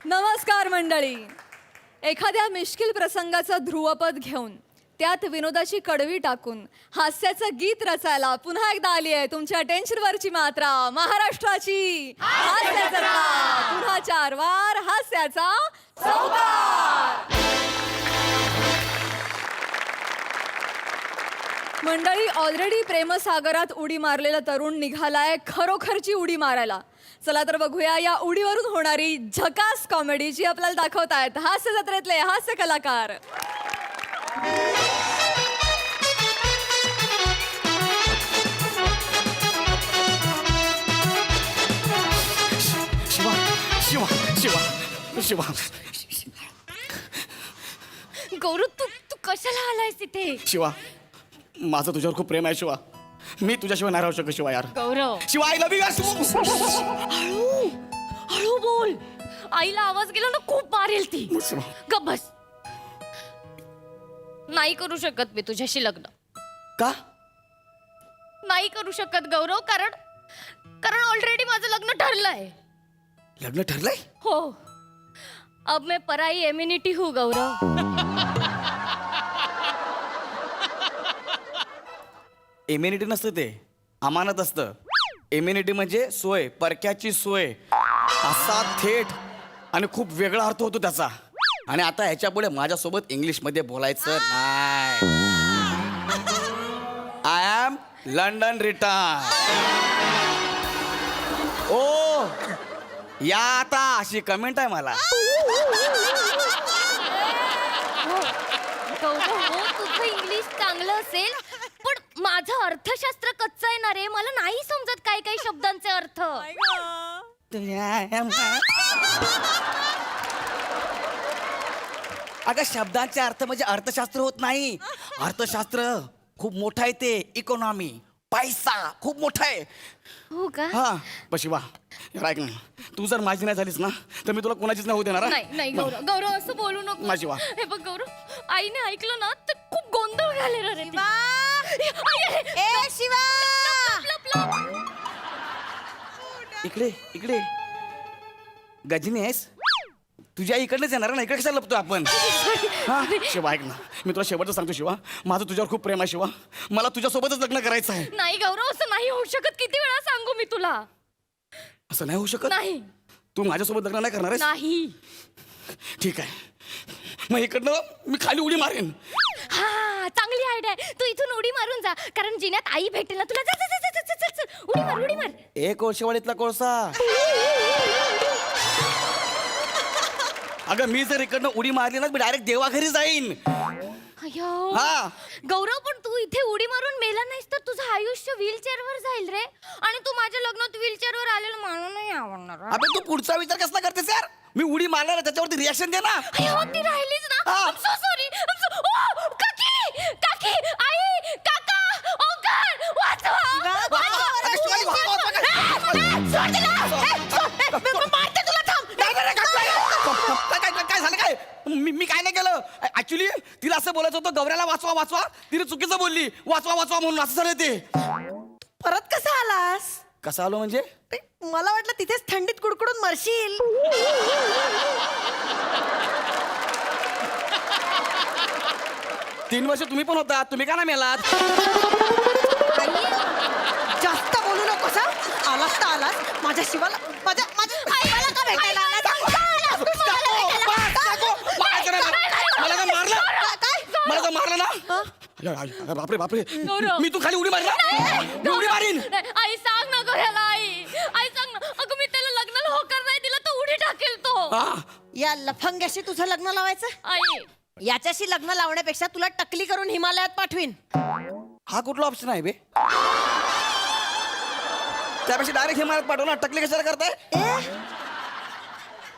नमस्कार मंडळी. एखाद्या मिश्किल प्रसंगाचं ध्रुवपद घेऊन त्यात विनोदाची कडवी टाकून हास्याचं गीत रचायला पुन्हा एकदा आली आहे तुमच्या टेन्शनवरची मात्रा, महाराष्ट्राची हास्याचा तार. पुन्हा 4 वार हास्याचा चौकार. मंडळी, ऑलरेडी प्रेमसागरात उडी मारलेला तरुण निघालाय खरोखरची उडी मारायला. चला तर बघूया या उडीवरून होणारी झकास कॉमेडी जी आपल्याला दाखवतायत हास्य जत्रेतले हास्य कलाकार. शिवा शिवा शिवा शिवा. गौरव, तू कशाला आलायस इथे? शिवा, माझं तुझ्यावर खूप प्रेम आहे शिवा. मी तुझ्याशिवाय नाही राहू शकत शिवा यार. गौरव, शिवा, आय लव्ह यू यार. हळू हळू बोल. आईला आवाज गेला ना खूप मारेल ती. शिवा. गप बस. नाही करू शकत मी तुझ्याशी लग्न. का? नाही करू शकत गौरव, कारण ऑलरेडी माझं लग्न ठरलंय. लग्न ठरलंय? हो. अब मैं पराई एम्युनिटी हूँ गौरव. इम्युनिटी नसतं, ते अमानत असतं. इम्युनिटी म्हणजे सोय, परक्याची सोय. असा थेट आणि खूप वेगळा अर्थ होतो त्याचा. आणि आता ह्याच्या पुढे माझ्यासोबत इंग्लिशमध्ये बोलायचं नाही. I am London return. ओ या आता अशी कमेंट आहे मला. गौरव, हो तुझं इंग्लिश चांगलं असेल, पण माझं अर्थशास्त्र कच्चं आहे ना रे. मला नाही समजत काही काही शब्दांचे अर्थ. अगं, शब्दांचे अर्थ म्हणजे अर्थशास्त्र होत नाही. अर्थशास्त्र खूप मोठं आहे, ते इकॉनॉमी, पैसा खूप मोठा आहे. हो का? हा पशी वा. ऐक ना, तू जर माझी नाही झालीस ना तर मी तुला कोणाचीच नाही होऊ देणार. नाही गौरव, गौरव असं बोलू नको. माझी वा. हे बघ गौरव, आईने ऐकलं ना तर खूप गोंधळ घालेला रे. शिवा, इकडे इकडे. गजनी आहेस? तुझ्या इकडलेच येणार ना, इकडे कशाला लपतो आपण? हा शिवा, ऐक ना, मी तुला शेवटचं सांगतो शिवा, माझं तुझ्यावर खूप प्रेम आहे शिवा. मला तुझ्यासोबतच लग्न करायचं आहे. नाही गौरव, असं नाही होऊ शकत. किती वेळा सांगू मी तुला? असं नाही होऊ शकत. नाही. तू माझ्यासोबत लग्न नाही करणार आहेस? नाही. ठीक आहे, मग इकडनं मी खाली उडी मारेन. हा, चांगली आयडिया आहे. तू इथून उडी मारून जा, कारण जिन्यात आई भेटेल ना तुला. जा जा जा जा जा जा. उडी मार, उडी मार. ए कोळशेवाडीतला कोळसा. अगं, मी जर इकडनं उडी मारली ना मी डायरेक्ट देवाघरी जाईन. अय्यो. हा. गौरव, पण तू इथे उडी मारून मेला नाहीस तर तुझं आयुष्य व्हीलचेअर वर जाईल रे. आणि तू माझ्या लग्नात व्हीलचेअर वर आलेलं मला नाही आवडणार. अबे, तू पुढचा विचार कसला करतेस यार? मी उडी मारणार त्याच्यावरती रिॲक्शन दे ना. अय्यो, ती राहिलीच ना. हा. I'm so sorry. ओ, काकी, काकी, आई, काका, ओंकार, वाचवा. अगं, शिवानी, वाचवा. सोड तिला. मी मारते तुला, थांब. काय झालं? काय मी काय नाही केलं ऍक्च्युली. तिला असं बोलायचं होतं, गौऱ्याला वाचवा वाचवा. तिने चुकीचं बोलली, वाचवा वाचवा म्हणून. असं झालं ते. परत कसा आलास? कसं आलो म्हणजे? मला वाटलं तिथेच थंडीत कुडकुडून मरशील. 3 वर्ष तुम्ही पण होता, तुम्ही का नाही मेलात? जास्त बोलू नकोस. आलास तर आलास. माझ्या शिवाला, माझ्या आईला का भेटायला आलास? मला का मारलं? मला का मारलं ना? बापरे बापरे, मी तू खाली उडी मारला. मी उडी मारीन. आई, सांग ना गौऱ्याला. आई सांग ना. अगं, मी त्याला लग्नाला होकार नाही दिला तर उडी टाकेल तो. या लफंग्याशी तुझं लग्न लावायचं? आई, याच्याशी लग्न लावण्यापेक्षा तुला टकली करून हिमालयात पाठवीन. हा कुठला ऑप्शन आहे बे? त्यापेक्षा डायरेक्ट हिमालयात पाठव ना. टकली कशाला करताय?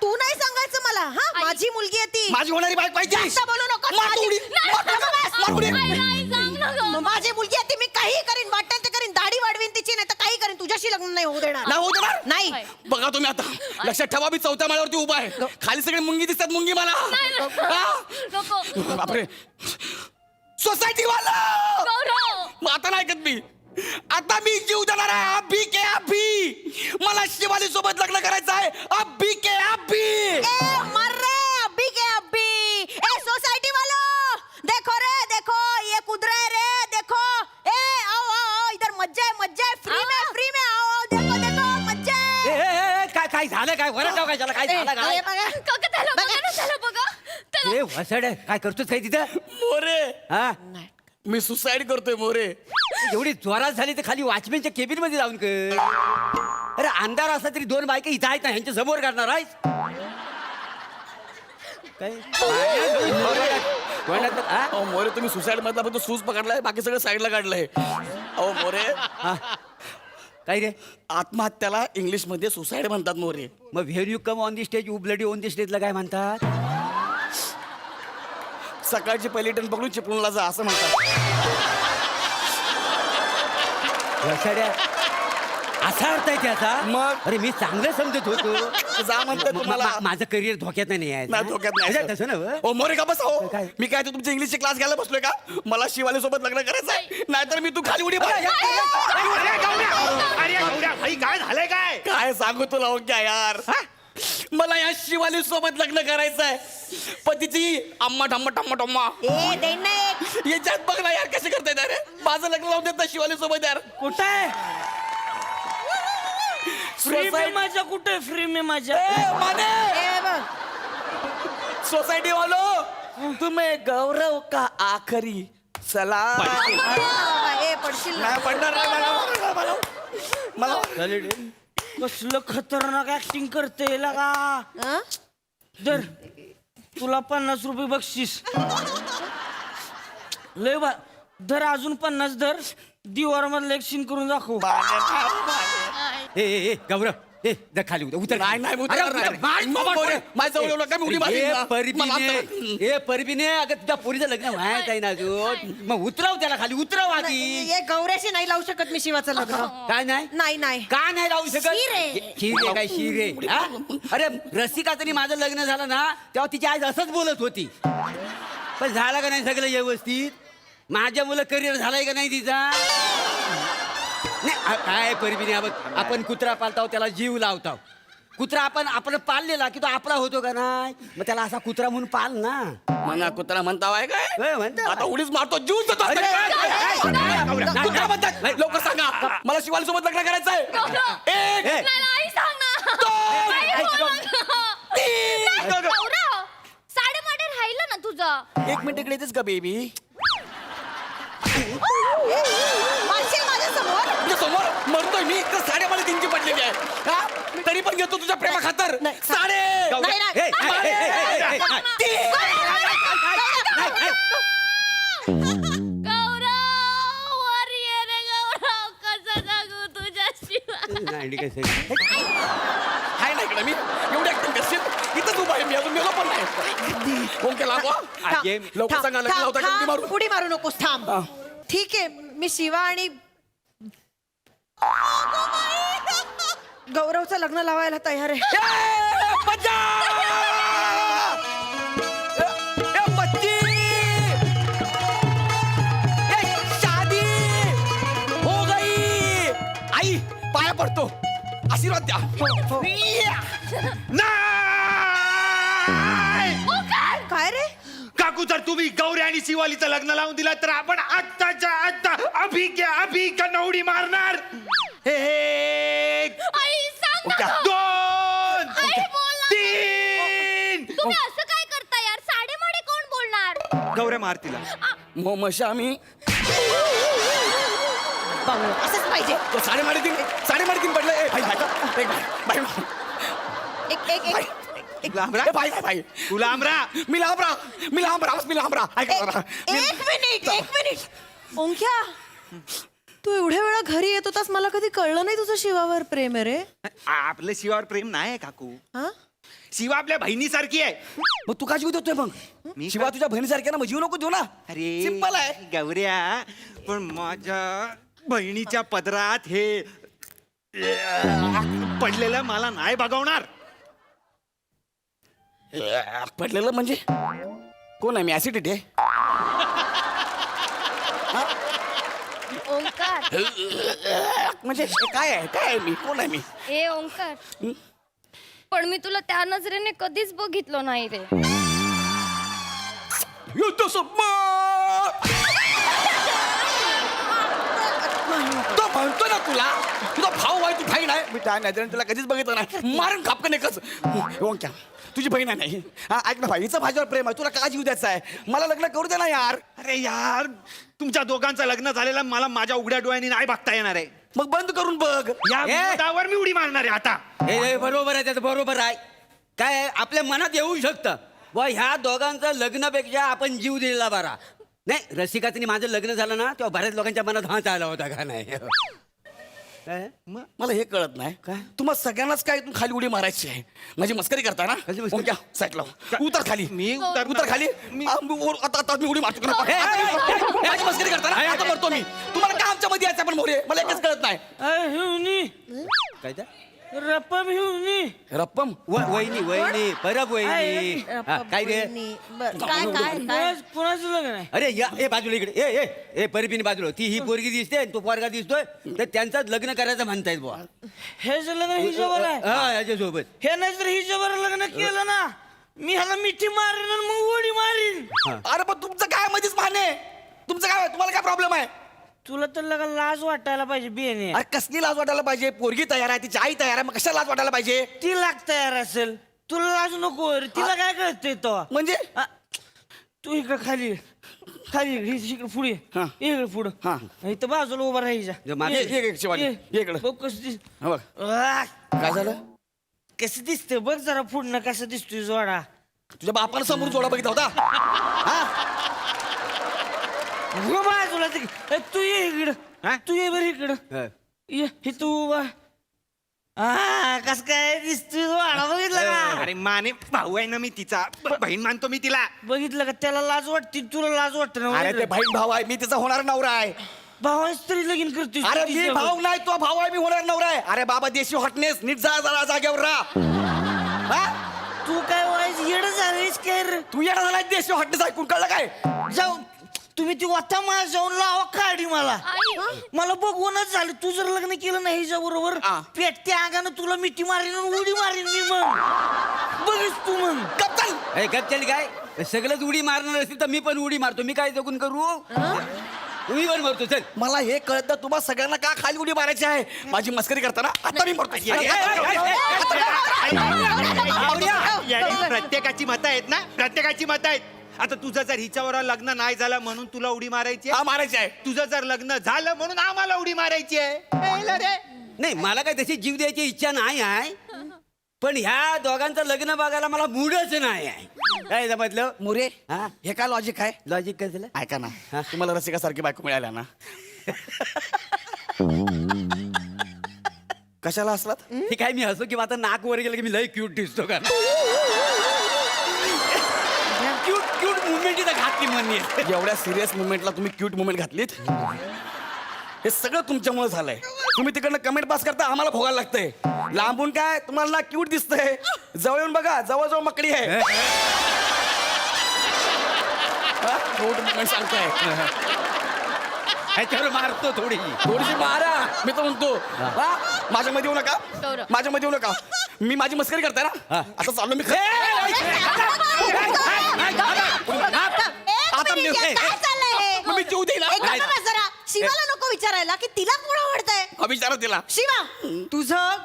तू नाही सांगायचं मला. हा, माझी मुलगी आहे ती. माझी होणारी बाईक पाहिजे. जास्त बोलू नको. मार तू उडी. मार उडी. आई, सांग ना गं. माझी मुलगी आहे ती. मी काही करीन, वाटेल ते करीन. दाढी वाढवीन तिची, नाही तर काही करीन. तुझ्याशी लग्न नाही होऊ देणार. नाही होऊ देणार? नाही. बघा तुम्ही आता, लक्षात ठेवा, मी 4थ्या माळ्यावरती उभा आहे. खाली सगळे मुंगी दिसतात. मुंगी मला. नको. बापरे, सोसायटी वाला. गौरव, मग आता नाही ऐकत मी. आता मी जीव देणार आहे. अभी के अभी. झालं काय वरटाव काय झालं काय झालं काय काका त्याला बघा ना, त्याला बघा त्याला. ए वसड काय करतोस काय तिथं मोरे हा मी सुसाईड करतोय मोरे. एवढी जोरात झाली तर खाली वॉचमॅनच्या केबिन मध्ये जाऊन कर. अरे अंधार असला तरी दोन बायका इथं आहेत ना, ह्यांच्या समोर काढणार आहेस काय हा? अहो मोरे तुम्ही सुसाईड मधला फक्त सूज पकडलाय, बाकी सगळं साईडला काढलंय. अहो मोरे हा. काय रे आत्महत्याला इंग्लिश मध्ये सुसाईड म्हणतात मोरे. मग when you come on the stage you bloody on the स्टेजला काय म्हणतात? सकाळची पहिली ट्रेन पकडून चिपळूणला जा असं म्हणतात. वसाड्या असा अर्थ आहे त्याचा. मग? अरे मी चांगलं समजत होतो. जा म्हणतात तुम्हाला. माझं करिअर धोक्यात नाही आहे नाही धोक्यात नाही अच्छा, तसं ना ओ मोरे का बस हो. काय? मी काय तू तुमचे इंग्लिशचे क्लास घ्यायला बसलोय का? मला शिवाली सोबत लग्न करायचंय, नाहीतर मी तू खाली उडी मार. अरे गौऱ्या भाई काय झालंय काय? काय सांगू तुला हो क्या यार. मला या शिवाली सोबत लग्न करायचंय. पतीची अम्मा ठम्मा ठम्मा टम्मा याच्यात बघ ना यार कसे करतायत. अरे माझं लग्न लावून देत ना शिवाली सोबत यार. कुठे आहे फ्री में माझ्या कुठे फ्री में माझ्या सोसाइटी वालो तुम्हें गौरव का आखरी सलाम. नाही पडणार नाही मला कसलं खतरनाक ऍक्टिंग करते लगा दर तुला 50 रुपये बक्षीस लय बा दर अजून 50 दर दिवार मधलं एक सीन करून दाखव. ए गौरव ए जा खाली उतर नाही, नाही, उतर, अरे, नाही, उतर, नाही. मार, मग मार, बोले, मार. माझ्या जवळ येऊ नका, मी उडी मारीन ए, ना. परबीने, मला ए परबीने अगं तुझ्या पोरीचं लग्न व्हायचं आहे ना अजून. मग उतरव त्याला खाली उतरव आधी. ये गौऱ्याशी नाही लावू शकत मी शिवाचं लग्न. काय नाही नाही नाही का नाही राहू शकत शिरे. शिरे काय शिरे हा? अरे रसिकाचं माझं लग्न झालं ना तेव्हा तिची आई असंच बोलत होती. पण झालं का नाही सगळं व्यवस्थित? माझ्या मुलं करिअर झालंय का नाही तिचा? नाही काय परबीने बघ आपण कुत्रा पालताव त्याला जीव लावताव. कुत्रा आपण पाळलेला की तो आपला होतो का नाही? मग त्याला असा कुत्रा म्हणून पाल ना. मना कुत्रा म्हणतावाय काय? होय, म्हणतो. आता उडीच मारतो जीव देतो. अरे, कुत्रा म्हणतात लवकर सांगा मला शिवाली सोबत लग्न करायचंय. एक ए, मला आई सांग ना. दोन, आई बोल ना. तीन. गौरव, साडेमाडे राहिलं ना तुझं. 1 मिनिट इकडे येतेस का बेबी? मारशील माझ्या समोर. तुझ्या समोर मरतोय मी तर साडेमाडे 3ची पडलेली आहे हा? तरी पण घेतो तुझ्या प्रेमा खातर साडे. नाही, नाही. ए, ए, ए, ए, ए, ए, गौरव वर ये रे गौरव, कसं जगू तुझ्याशिवाय. नाही, ठीक आहे, सर. आहे ना इकडे मी एवढी ऍक्टिंग करशील इथंच उभा आहे मी अजून मेलो पण नाही. कोण केला गो? आगे लवकर थांब, सांगा लग्न थांब, लावता का उडी थांब. मारू? उडी मारू नकोस थांब. हा. ठीक आहे मी शिवा आणि गौरवचं लग्न लावायला तयार आहे. ए, बच्चा! ए, बच्ची! ए, शादी हो गई. आई पाया पडतो आशीर्वाद द्या. काय रे काकू जर तुम्ही गौरी आणि शिवालीचं लग्न लावून दिला तर आपण आत्ताच्या आत्ता अभि का नवडी मारणार. हे आई सांग ना. दोन आई बोल ना. 3. तुम्ही असं काय करता यार? साडेमाडे कोण बोलणार? गौऱ्या मार तिला. मशा आम्ही असंच पाहिजे. तो साडेमाडे 3 पडलं. ए, भाई, भाई, भाई, भाई. एक एक एक ए, भाई, भाई, भाई. तुला आमरा मी लांब राहा. ऐका जरा. एक मिनिट ओंक्या तू एवढ्या वेळा घरी येत होतास मला कधी कळलं नाही तुझं शिवावर प्रेम आहे रे. आपलं शिवावर प्रेम नाही आहे काकू. हा शिवा आपल्या बहिणीसारखी आहे. मग तू का जीव देतोय मग? मी शिवा तुझ्या बहिणीसारख्या ना मग जीव नको देऊ ना. अरे सिंपल आहे. गौऱ्या पण माझ्या बहिणीच्या पदरात हे पडलेलं मला नाही बघवणार. पडलेलं म्हणजे कोण आहे मी? ऍसिडिटी आहे. ओंकार, म्हणजे काय आहे मी? कोण आहे मी? ए ओंकार, पण मी तुला त्या नजरेने कधीच बघितलं नाही रे. युद्ध सम्राट! तो म्हणतो ना तुला तुझा भाऊ आहे तू बहीण आहे मी काय नाही तुला कधीच बघितलं नाही मारून खापकन एकच ओंक्या तुझी बहीण आहे नाही हा ऐक ना भाई हिचं माझ्यावर प्रेम आहे तुला का जीव द्यायचा आहे मला लग्न करू दे ना यार. अरे यार तुमच्या दोघांचं लग्न झालेलं मला माझ्या उघड्या डोळ्यांनी नाही बघता येणार आहे. मग बंद करून बघ. या ए! विनोदावर मी उडी मारणार आहे आता. हे बरोबर आहे त्याचं बरोबर आहे. काय आहे, आपल्या मनात येऊ शकतं व ह्या दोघांचं लग्नापेक्षा आपण जीव दिलेला बरा. नाही रसिकाचं माझं लग्न झालं ना तेव्हा बऱ्याच लोकांच्या मनात हा आला होता का नाही. काय मला हे कळत नाही तुम्हाला सगळ्यांनाच काय तू खाली उडी मारायची आहे माझी मस्करी करता ना. कशी मस्करी? ओंक्या साईड लाव उतर खाली मी उतरणार. उतर खाली आता मी उडी मारतो का? माझी मस्करी करता ना आता मरतो मी तुम्हाला काय आमच्या मध्ये यायचं पण मोरे मला एकच कळत नाही. हिवनी काय ते? रप्पम हिवनी रप्पम वहिनी वहिनी परब वहिनी हा, काय रे कोणाचं लग्न आहे अरे या ए बाजूला इकडे ए ए ए परिपिनी बाजूला ती ही पोरगी दिसते आणि तो पोरगा दिसतोय तर त्यांचं लग्न करायचं म्हणतायत बुवा. हे जे लग्न हिच्यावर आहे हा याच्यासोबत हे नाही तर हिच्यावर लग्न केलं ना मी ह्याला मिठी मारीन आणि मग उडी मारीन. अरे पण तुमचं काय मध्येच माने तुमचं काय तुम्हाला काय प्रॉब्लेम आहे. तुला तर लगा लाज वाटायला पाहिजे बियाणे अरे कसली लाज वाटायला पाहिजे पोरगी तयार आहे तिची आई तयार आहे मग कशाला लाज वाटायला पाहिजे. ती लाग तयार असेल तुला लाज नको रे. तिला काय कळतंय तो म्हणजे तू इकडे खाली खाली इकडे पुढे हा. इकडे पुढं हा. इथं बाजूला उभा राहायचा मागे ये शिवानी ये इकडं बघ कसं दिस हा बघ काय झालं कसं दिसतंय बघ जरा पुढनं कसं दिसतोय जोडा. तुझ्या बापाला समोर जोडा बघितला होता हा उभा बाजूला तू ये इकडं हा? तू ये बरं इकडं हा. ये हे तू उभा कस काय दिसतोय जोडा बघितला का अरे माने भाऊ आहे ना मी तिचा बहीण मानतो मी तिला. बघितलं का त्याला लाज वाटते तुला लाज वाटत अरे ते ना बहीण भाऊ आहे मी तिचा होणार नवरा आहे. भावाच तरी लगीन करतोय अरे मी भाऊ नाही तो भाऊ आहे मी होणार नवरा आहे. अरे बाबा देशी हॉटनेस नीट जा जरा जागेवर राहा हा? तू काय व्हायचं येडं झालीस काय रे तू येणार झाला देशी हॉटनेस ऐकून कळलं काय. जाऊ तुम्ही ती वथा मला जाऊन लावा काढी मला मला बघूनच झालं तू जर लग्न केलं नाही हिच्या बरोबर हा. पेटत्या अंगानं तुला मिठी मारीन आणि उडी मारीन मी मग बघिस तू मग कप्तान अरे गप्पल काय सगळंच उडी मारणार असतील तर मी पण उडी मारतो मी काय जगून करू मी पण मारतो चल. मला हे कळत नाही तुम्हाला सगळ्यांना का खाली उडी मारायची आहे माझी मस्करी करताना आता मी मरतो प्रत्येकाची मतं आहेत ना प्रत्येकाची मतं आहेत. आता तुझं जर हिच्यावर लग्न नाही झालं म्हणून तुला उडी मारायची आहे. हा मारायची आहे. तुझं जर लग्न झालं म्हणून आम्हाला उडी मारायची आहे. कळलं रे? नाही मला काय तशी जीव द्यायची इच्छा नाही आहे पण ह्या दोघांचं लग्न बघायला मला मूडच नाही आहे. काय समजलं मोरे हा हे काय लॉजिक आहे. लॉजिक काय झालं ऐका ना तुम्हाला रसिकासारखी बायको मिळाल्या ना कशाला असलात हे काय मी हसो किंवा आता नाक वर गेलं की मी लय क्यूट दिसतो का क्यूट क्यूट मुवमेंट इथं घातली म्हणली एवढ्या सिरियस मुवमेंटला तुम्ही क्यूट मुवमेंट घातलीत हे सगळं तुमच्यामुळे झालंय. तुम्ही तिकडनं कमेंट पास करता आम्हाला भोगायला लागतंय. लांबून काय तुम्हाला ना क्यूट दिसतंय जवळ येऊन बघा जवळ मकडी आहे. मुवमेंट सांगताय ह्याच्यावर मारतो थोडीशी थोडीशी मारा मी तर म्हणतो हा माझ्या मध्ये येऊ नका माझ्या मध्ये येऊ नका मी माझी मस्करी करताय ना आता चाललो मी आता मी जीव देईल शिवाला नको विचारायला की तिला कोण आवडतंय. विचारा तिला शिवा तुझं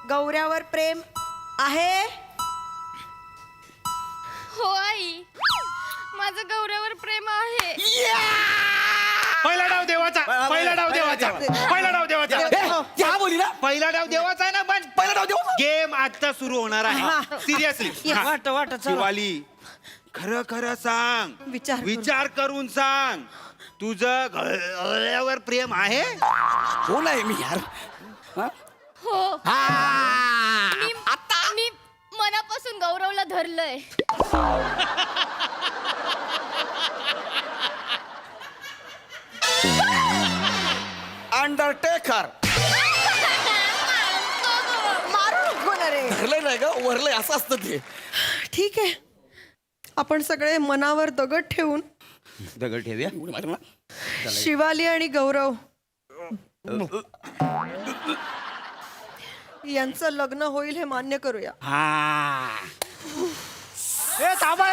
गौऱ्यावर प्रेम आहे. हो आई माझं गौऱ्यावर प्रेम आहे. पहिला डाव देवाचा पहिला डाव देवाचा पहिला डाव देवाचा क्या बोली ना पहिला डाव देवाचा आहे ना पण पहिला डाव देऊ गेम आता सुरू होणार आहे सिरियसली. वाट चला शिवाली खरं खरं सांग विचार करून. विचार करून सांग तुझं गळ्यावर प्रेम आहे. हो नाही मी यार हा? हो मी मनापासून गौरवला धरलंय. अंडरटेकर मारू नको ना रे. धरलंय नाही ग वरलंय असं असतं ते. ठीक आहे आपण सगळे मनावर दगड ठेवून दगड ठेवूया उडी मार ना. शिवाली आणि गौरव यांचं लग्न होईल हे मान्य करूया. हा थांबा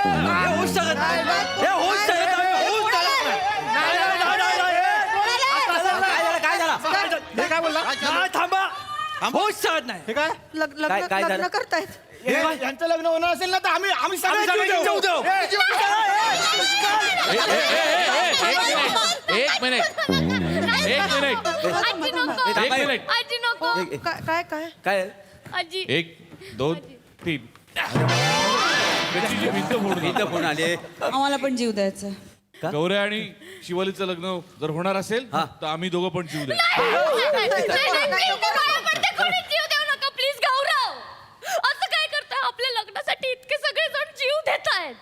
होऊच शकत नाही. हे होऊच शकत नाही. होऊच शकत नाही. काय झालं? हे काय बोलला नाही, थांबा. होऊच शकत नाही. हे काय काय लग्न झालं? करतायत. हे यांचं लग्न होणार असेल ना तर आम्ही सगळे जीव देऊ. एक मिनिट आजी नको एक मिनिट. आजी नको काय काय काय आजी 1 2 3 त्याची जी भिंत फोडून इथं फोन आले. आम्हाला पण जीव द्यायचा. गौऱ्या आणि शिवालीचं लग्न जर होणार असेल तर आम्ही दोघं पण जीव द्या. जीव देऊ नका प्लीज गौरव. असं काय करताय? आपल्या लग्नासाठी इतके सगळे जण जीव देत आहेत.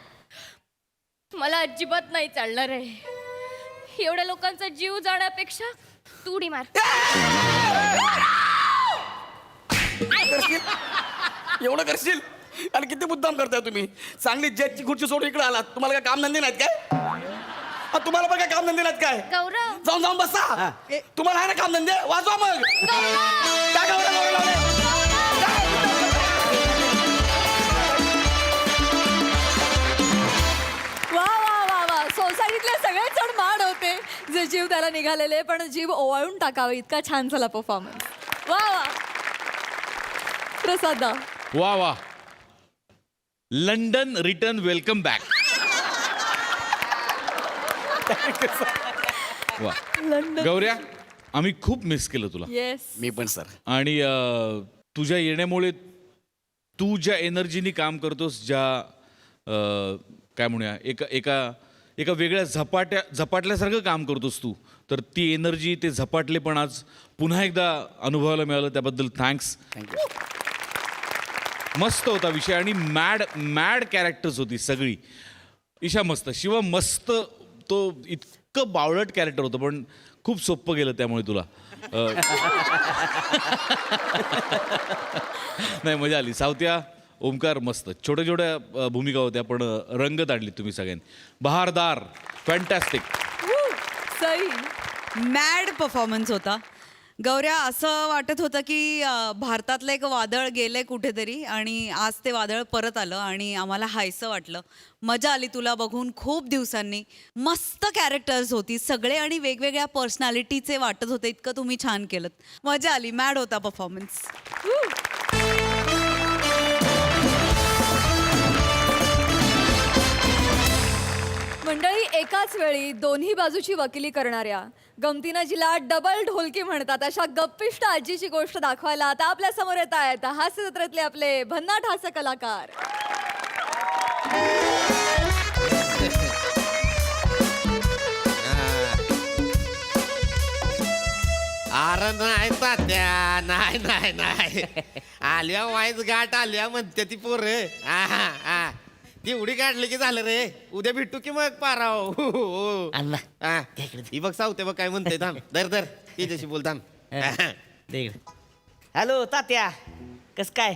मला अजिबात नाही चालणार आहे. एवढ्या लोकांचा जीव जाण्यापेक्षा तू उडी मार. एवढं करशील आणि किती मुद्दाम करताय तुम्ही. चांगली जजची खुर्ची सोडून इकडे आलात. तुम्हाला काय काम धंदे नाहीत काय? तुम्हाला पण काय काम धंदे नाहीत काय? गौरव जाऊन जाऊन बसा. तुम्हाला आहे ना काम धंदे, वाजवा मग. काय गौरव गौरव लावले? वा वा वा वा, सोसायटीतले सगळेच जण माड होते जे जीव त्याला निघालेले, पण जीव ओवाळून टाकावे इतका छान झाला परफॉर्मन्स. वा वा. प्रसादा, वा वा. London return welcome back. वा. गौऱ्या, आम्ही खूप मिस केलं तुला. येस. मी पण सर. आणि तुझ्या येण्यामुळे तू ज्या एनर्जीनी काम करतोस, ज्या काय म्हणूया एका वेगळ्या झपाटल्यासारखं काम करतोस तू, तर ती एनर्जी, ते झपाटलेपण आज पुन्हा एकदा अनुभवायला मिळालं. त्याबद्दल थँक्स. थँक्यू. मस्त होता विषय आणि मॅड कॅरेक्टर्स होती सगळी. ईशा मस्त, शिव मस्त. तो इतकं बावळट कॅरेक्टर होतं पण खूप सोपं गेलं त्यामुळे तुला. नाही, मजा आली. सावत्या, ओमकार मस्त. छोट्या छोट्या भूमिका होत्या पण रंगत आणली तुम्ही सगळ्यांनी. बहारदार, फॅन्टॅस्टिक. सई. मॅड परफॉर्मन्स होता. गौऱ्या, असं वाटत होतं की भारतातलं एक वादळ गेलंय कुठेतरी आणि आज ते वादळ परत आलं आणि आम्हाला हायसं वाटलं. मजा आली तुला बघून खूप दिवसांनी. मस्त कॅरेक्टर्स होती सगळे आणि वेगवेगळ्या पर्सनॅलिटीचे वाटत होते. इतकं तुम्ही छान केलं. मजा आली. मॅड होता परफॉर्मन्स. मंडळी, एकाच वेळी दोन्ही बाजूची वकिली करणाऱ्या, गमतीनं जिला डबल ढोलकी म्हणतात, अशा गप्पिष्ट आजीची गोष्ट दाखवायला आता आपल्या समोर येत आहेत हास्य जत्रेतले आपले भन्नाट हास्य कलाकार. अरे नाही तात्या, नाही नाही नाही. आल्या वाईज गाठ आल्या म्हणते ती पोर. ती उडी काढली की झालं रे. उद्या भेटू की मग पाराव. अण्णा ही बघ सावते बघ काय म्हणते. थांब दर दर तिच्याशी बोल. थांब. हॅलो तात्या, कस काय?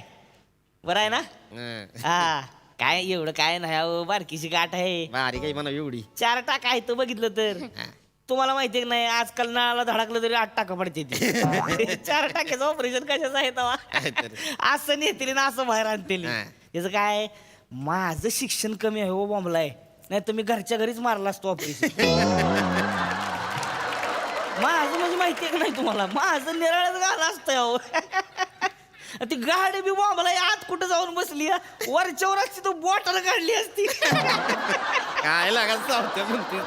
बरं आहे ना? हा, काय एवढं काय नाही अहो, बारकीची गाठ आहे. बारीक आहे म्हणा एवढी. 4 टाका आहे तो बघितलं तर. तुम्हाला माहिती आहे की नाही, आजकाल नळाला धडकलं तरी 8 टाका पडते ती. 4 टाक्याचं ऑपरेशन कशाचं आहे तेव्हा? असं नेतील ना असं बाहेर आणतील. त्याचं काय, माझं शिक्षण कमी आहे हो बॉम्बलाय. नाही तर मी घरच्या घरीच मारला असतो ऑपरेशन. माझं म्हणजे माहिती आहे की नाही तुम्हाला, माझं निराळच गाणं असतं अहो. ती गाडी बी बॉम्बला आत कुठं जाऊन बसली, वरच्यावर असती तो बॉटल काढली असती. काय लागाल सावते म्हणते.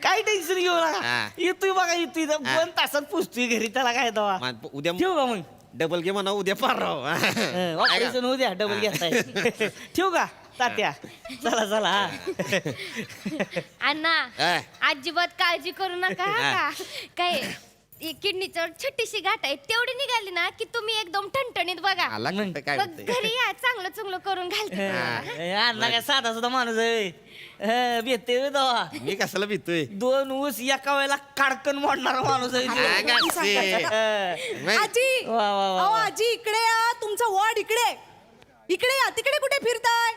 काय टेन्शन घेऊ नका. येतोय बघा, येतोय 2 तासात पुसतोय घरी. त्याला काय दवा. उद्या ठेवू का मग? डबल घे म्हणा उद्या पाराव. ऑपरेशन होऊ द्या, डबल घेताय. ठेवू का तात्या? चला चला. अण्णा, अजिबात काळजी करू नका हा का. काय किडनीचं छोटीशी गाठ आहे, तेवढी निघाली ना की तुम्ही एकदम ठणठणीत बघा. आला का काय मग म्हणते? घरी या, चांगलं चांगलं करून घालते. अण्णा काय साधा सुद्धा माणूस आहे. भेटते दवा. मी कशाला भीतोय. 2 ऊस एका वेळेला काडकन मोडणारा माणूस आहे. आजी, वा वा वा अहो वा. आजी इकडे या. तुमचा वॉर्ड इकडे. इकडे या. तिकडे कुठे फिरताय?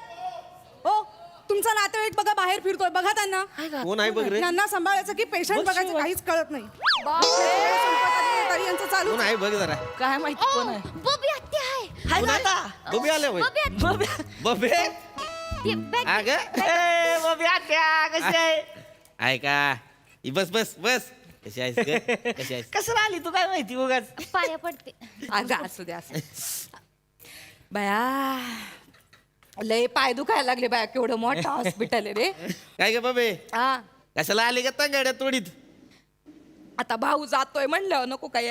हो, तुमचा नातेवाईक बघा बाहेर फिरतोय. बघा त्यांना. कोण आहे बघ रे. त्यांना सांभाळायचं की पेशंट बघायचं काहीच कळत नाही. तरी यांचं चालू. कोण आहे बघ जरा. काय माहिती कोण आहे? बबी आत्या आहे. हाय ना आता बबी आल्या होय. बब्या. बबे ती बॅग अग ए, बब्या त्या कशी आहे ऐका बस बस बस कशी आहेस ग? कशी आहेस कसं आली तू काय माहिती उगाच पाया पडते. अगं असू द्या असू बया लय पाय दुखायला लागले बाया केवढं मोठं हॉस्पिटल आहे रे. काय ग बबे हा कशाला आली का गाड्या तोडीत आता भाऊ जातोय म्हणलं नको काय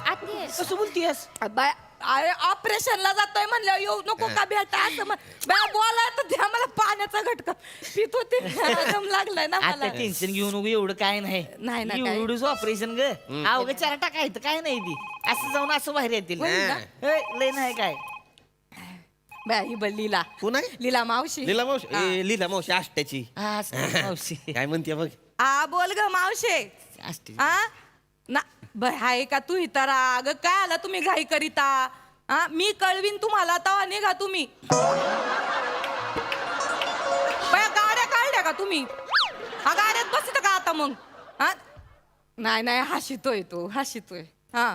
आते कसं बोलतीयस बाय अरे ऑपरेशनला जातोय म्हणलं येऊ नको का भेटा असं बाय बोलाय तर द्या मला पाण्याचा घटका पित होते दम लागलाय ना आता मला टेन्शन घेऊ नको एवढं काय नाही नाही ना, काय. एवढंच ऑपरेशन ग अवघड 4 टाकायचं काय नाही ती असं जाऊन असं बाहेर येतील होईल ना? ए, लय नाही काय बाय ही बघ लीला कोण आहे लीला मावशी लीला मावशी ए, लीला मावशी आष्ट्याची हा, असं मावशी. काय म्हणते बघ आ बोल ग मावशे असते. आ ना बाय हाय का तू इतर अग काय आला तुम्ही घाई करिता हा मी कळवीन तुम्हाला तवा निघा तुम्ही बाया गाड्या काढल्या का तुम्ही हा गाड्यात बसत का आता मग हा नाही नाही हशितोय तो हशितोय हा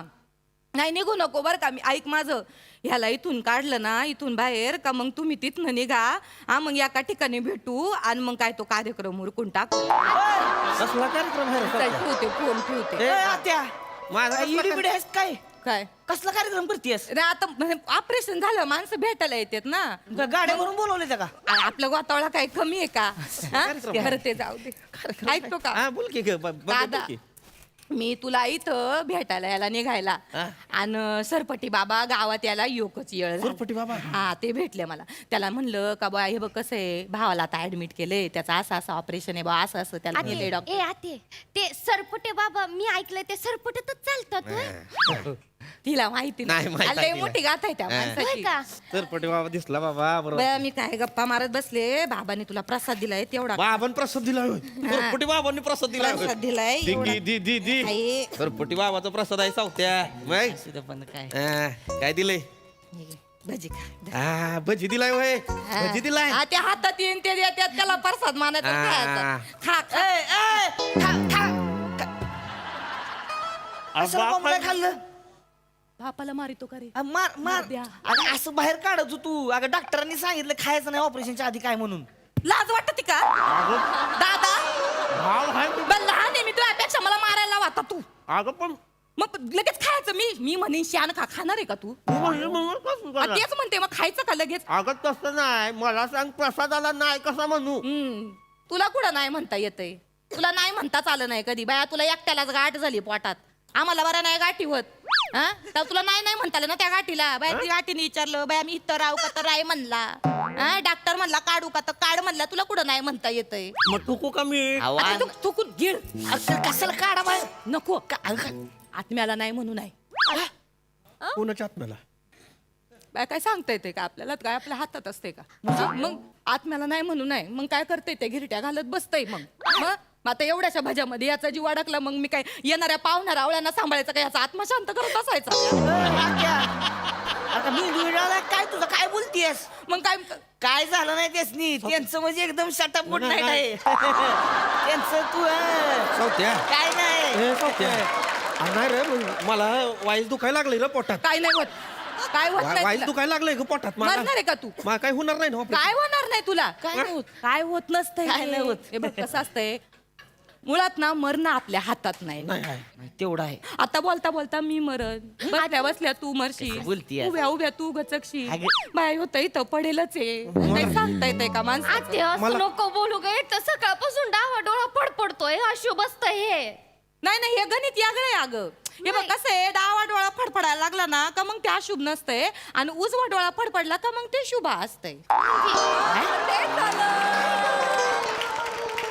नाही निघू नको बरं का मी ऐक माझं ह्याला इथून काढलं ना इथून बाहेर का मग तुम्ही तिथनं निघा हा मग एका ठिकाणी भेटू आणि मग काय तो कार्यक्रम उरकून टाकू कसला कार्यक्रम आहे रे चल, सध्या? ठेवते फोन ठेवते ए, आत्या माझा कसला इडी बिडी आहेस काय काय कसला कार्यक्रम करतेस नाही आता ऑपरेशन झालं माणसं भेटायला येतात ना गाड्यावरून बोलवले त्या का आपलं गोतावळा काही कमी आहे का हा? खरं ते जाऊ दे ऐकतो का हा बोल की ग बबे, बोल दादा की. मी तुला इथं भेटायला याला निघायला आणि सरपटी बाबा गावात याला योकच येळ झाला. सरपटी बाबा? हा ते भेटले मला त्याला म्हणलं का बा हे बघ कसं आहे भावाला आता ऍडमिट केलंय त्याचं असं असं ऑपरेशन आहे बा असं असं त्याला नेलंय डॉक्टर ए आते ते सरपटे बाबा मी ऐकलंय ते सरपटेतच चालतात होय? तिला माहिती नाही माहित लय आहे मोठी गाथ आहे त्या होय माणसाची का सरपटी बाबा दिसला बाबा बरोबर बया मी काय गप्पा मारत बसले बाबाने तुला प्रसाद दिलाय तेवढा बाबांनी प्रसाद दिला होय. सरपटी बाबांनी प्रसाद दिला होय. प्रसाद दिलाय एवढा. दी आहे. सरपटी बाबाचा प्रसाद आहे सावत्या मग सुद्धा पण काय काय दिलंय भजी खा हा भजी दिलाय होय भजी दिलाय हा, त्या हातात येईन ते देतात त्याला प्रसाद मानायचा हा. खायचा. खा खा. ए, ए, खा, खा. कशाला कोंबड्या खाल्लं बापाला मारितो का रे मार मार द्या. अगं असं बाहेर काढत तू अगं डॉक्टरांनी सांगितलं खायचं नाही ऑपरेशनच्या आधी काय म्हणून लाज वाटत का दादा बरं, लहान आहे मी तुझ्यापेक्षा मला मारायला वाटत तू अगं पण मग लगेच खायचं मी म्हणेन शान खा खाणार आहे का तू तेच म्हणते मग खायचं का लगेच अगं तसं नाही मला सांग प्रसादाला नाही कसा म्हणू तुला कुठं नाही म्हणता येतंय तुला नाही म्हणताच आलं नाही कधी बाया तुला एकट्यालाच गाठ झाली पोटात आम्हाला बरं नाही गाठी होत हा तर तुला नाही नाही म्हणता आलं ना त्या गाठीला बाया ती गाठीने विचारलं बाया मी इथं राहू का तर राय म्हणला हा डॉक्टर म्हणला काढू का तर काढ म्हणला तुला कुठं नाही म्हणता येतंय मग टुकू का मी आता तू थुकून गिळ कशाला काढा बाहेर नको आत्म्याला नाही म्हणू नाही कोणाच्या आत्म्याला बाय काय सांगता येते का आपल्याला काय आपल्या हातात असते का मग आत्म्याला नाही म्हणू नाही मग काय करते ते घिरट्या घालत बसतय मग आता एवढ्याशा भज्यामध्ये याचा जीव अडकला मग मी काय येणाऱ्या पाहुण्या रावळ्यांना सांभाळायचं का याचा आत्मा शांत करत असायचा आता मी दुर्डाला काय तुझं काय बोलतीयस मग काय काय झालं नाही त्यासनी त्यांचं म्हणजे एकदम शटअप गुड नाईट आहे त्यांचं तू सावत्या काय नाही ए, सावत्या अरे नाही रे मग मला वाईस दुखायला लागले रे पोटात काय नाही होत काय होत नाही वाईस तुला? दुखायला लागले ग पोटात मला मरणार आहे का तू मला काय होणार नाही ना operation. काय होणार नाही तुला काय नाही होत काय होत नसतंय काय नाही होत. हे बघ कसं असतंय मुळात ना मरणं आपल्या हातात नाही नाही आहे तेवढं आहे आता बोलता बोलता मी मरण बसल्या बसल्या तू मरशील बोलतीयस? उभ्या उभ्या तू गचकशील अगं. बाय होत इथं पडेलच आहे काही सांगता येते का माणसं आते असं नको बोलू गे तर सकाळपासून डावा डोळा फडफडतोय अशुभ असतं हे नाही नाही हे गणित यागळं आहे अगं हे बघ कसं आहे डावा डोळा फडफडायला लागला ना का मग ते अशुभ नसतंय आणि उजवा डोळा फडफडला का मग ते शुभ असतंय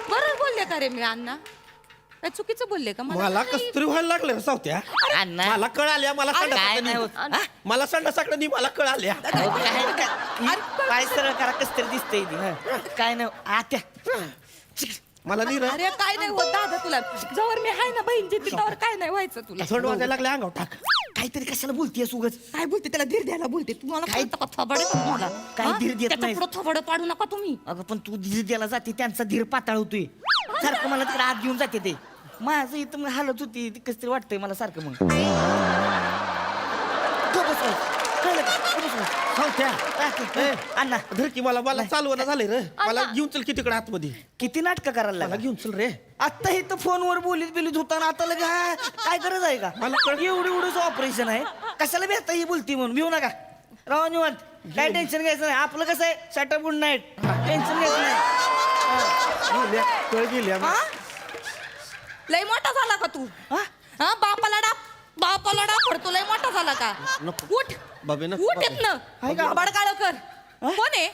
बरोबर बोलले का रे मी अण्णा काय चुकीचं बोलले का मला कस तरी व्हायला लागलं रे सावत्या अण्णा मला कळ आल्या मला काय नाही होत. संडासाकडे मला संडासाकडे मला कळ आल्या काय सरळ करा कस तरी दिसतंय ती. काय नाही आत्या मला नाही रे अरे काय नाही होत दादा तुला जवळ मी आहे ना बहीणची तिथवर काय नाही व्हायचं तुला थंड वाजायला लागले अंगावर टाक काहीतरी कशाला बोलतीयस उगच काय बोलते त्याला धीर द्यायला बोलते तुम्हाला कळतं का थोबाड आहे का तुम्हाला काय धीर देत त्याच्या नाही? पुढं थोबाड पाडू नका तुम्ही अगं पण तू धीर द्यायला जाते त्यांचा धीर पाताळ होतोय सारखं मला तिकडे आत घेऊन जाते ते माझं इथं मग हालत होती ती कसं तरी वाटतंय मला सारखं मग सावत्या ए, अण्णा धर की मला चालवणं झालंय रे मला घेऊन चल की तिकडे आतमध्ये किती नाटकं करायला मला लागला घेऊन चल रे आता हे तर फोनवर बोलीत होता ना आता लगे हा, काय गरज आहे का मला एवढंच ऑपरेशन आहे कशाला भेटता ही बोलती म्हणून भिऊ नका राव निवांत काय टेन्शन घ्यायचं नाही आपलं कसं आहे शटअप गुड नाईट टेन्शन घ्यायचं नाही गेल्या, कळ गेल्या हा? लय मोठा झाला का तू हा बापाला डाप पडतो लय मोठा झाला का उठ बाबे नको, उठ येत आहे का? ना बडकाळ कर कोण आहे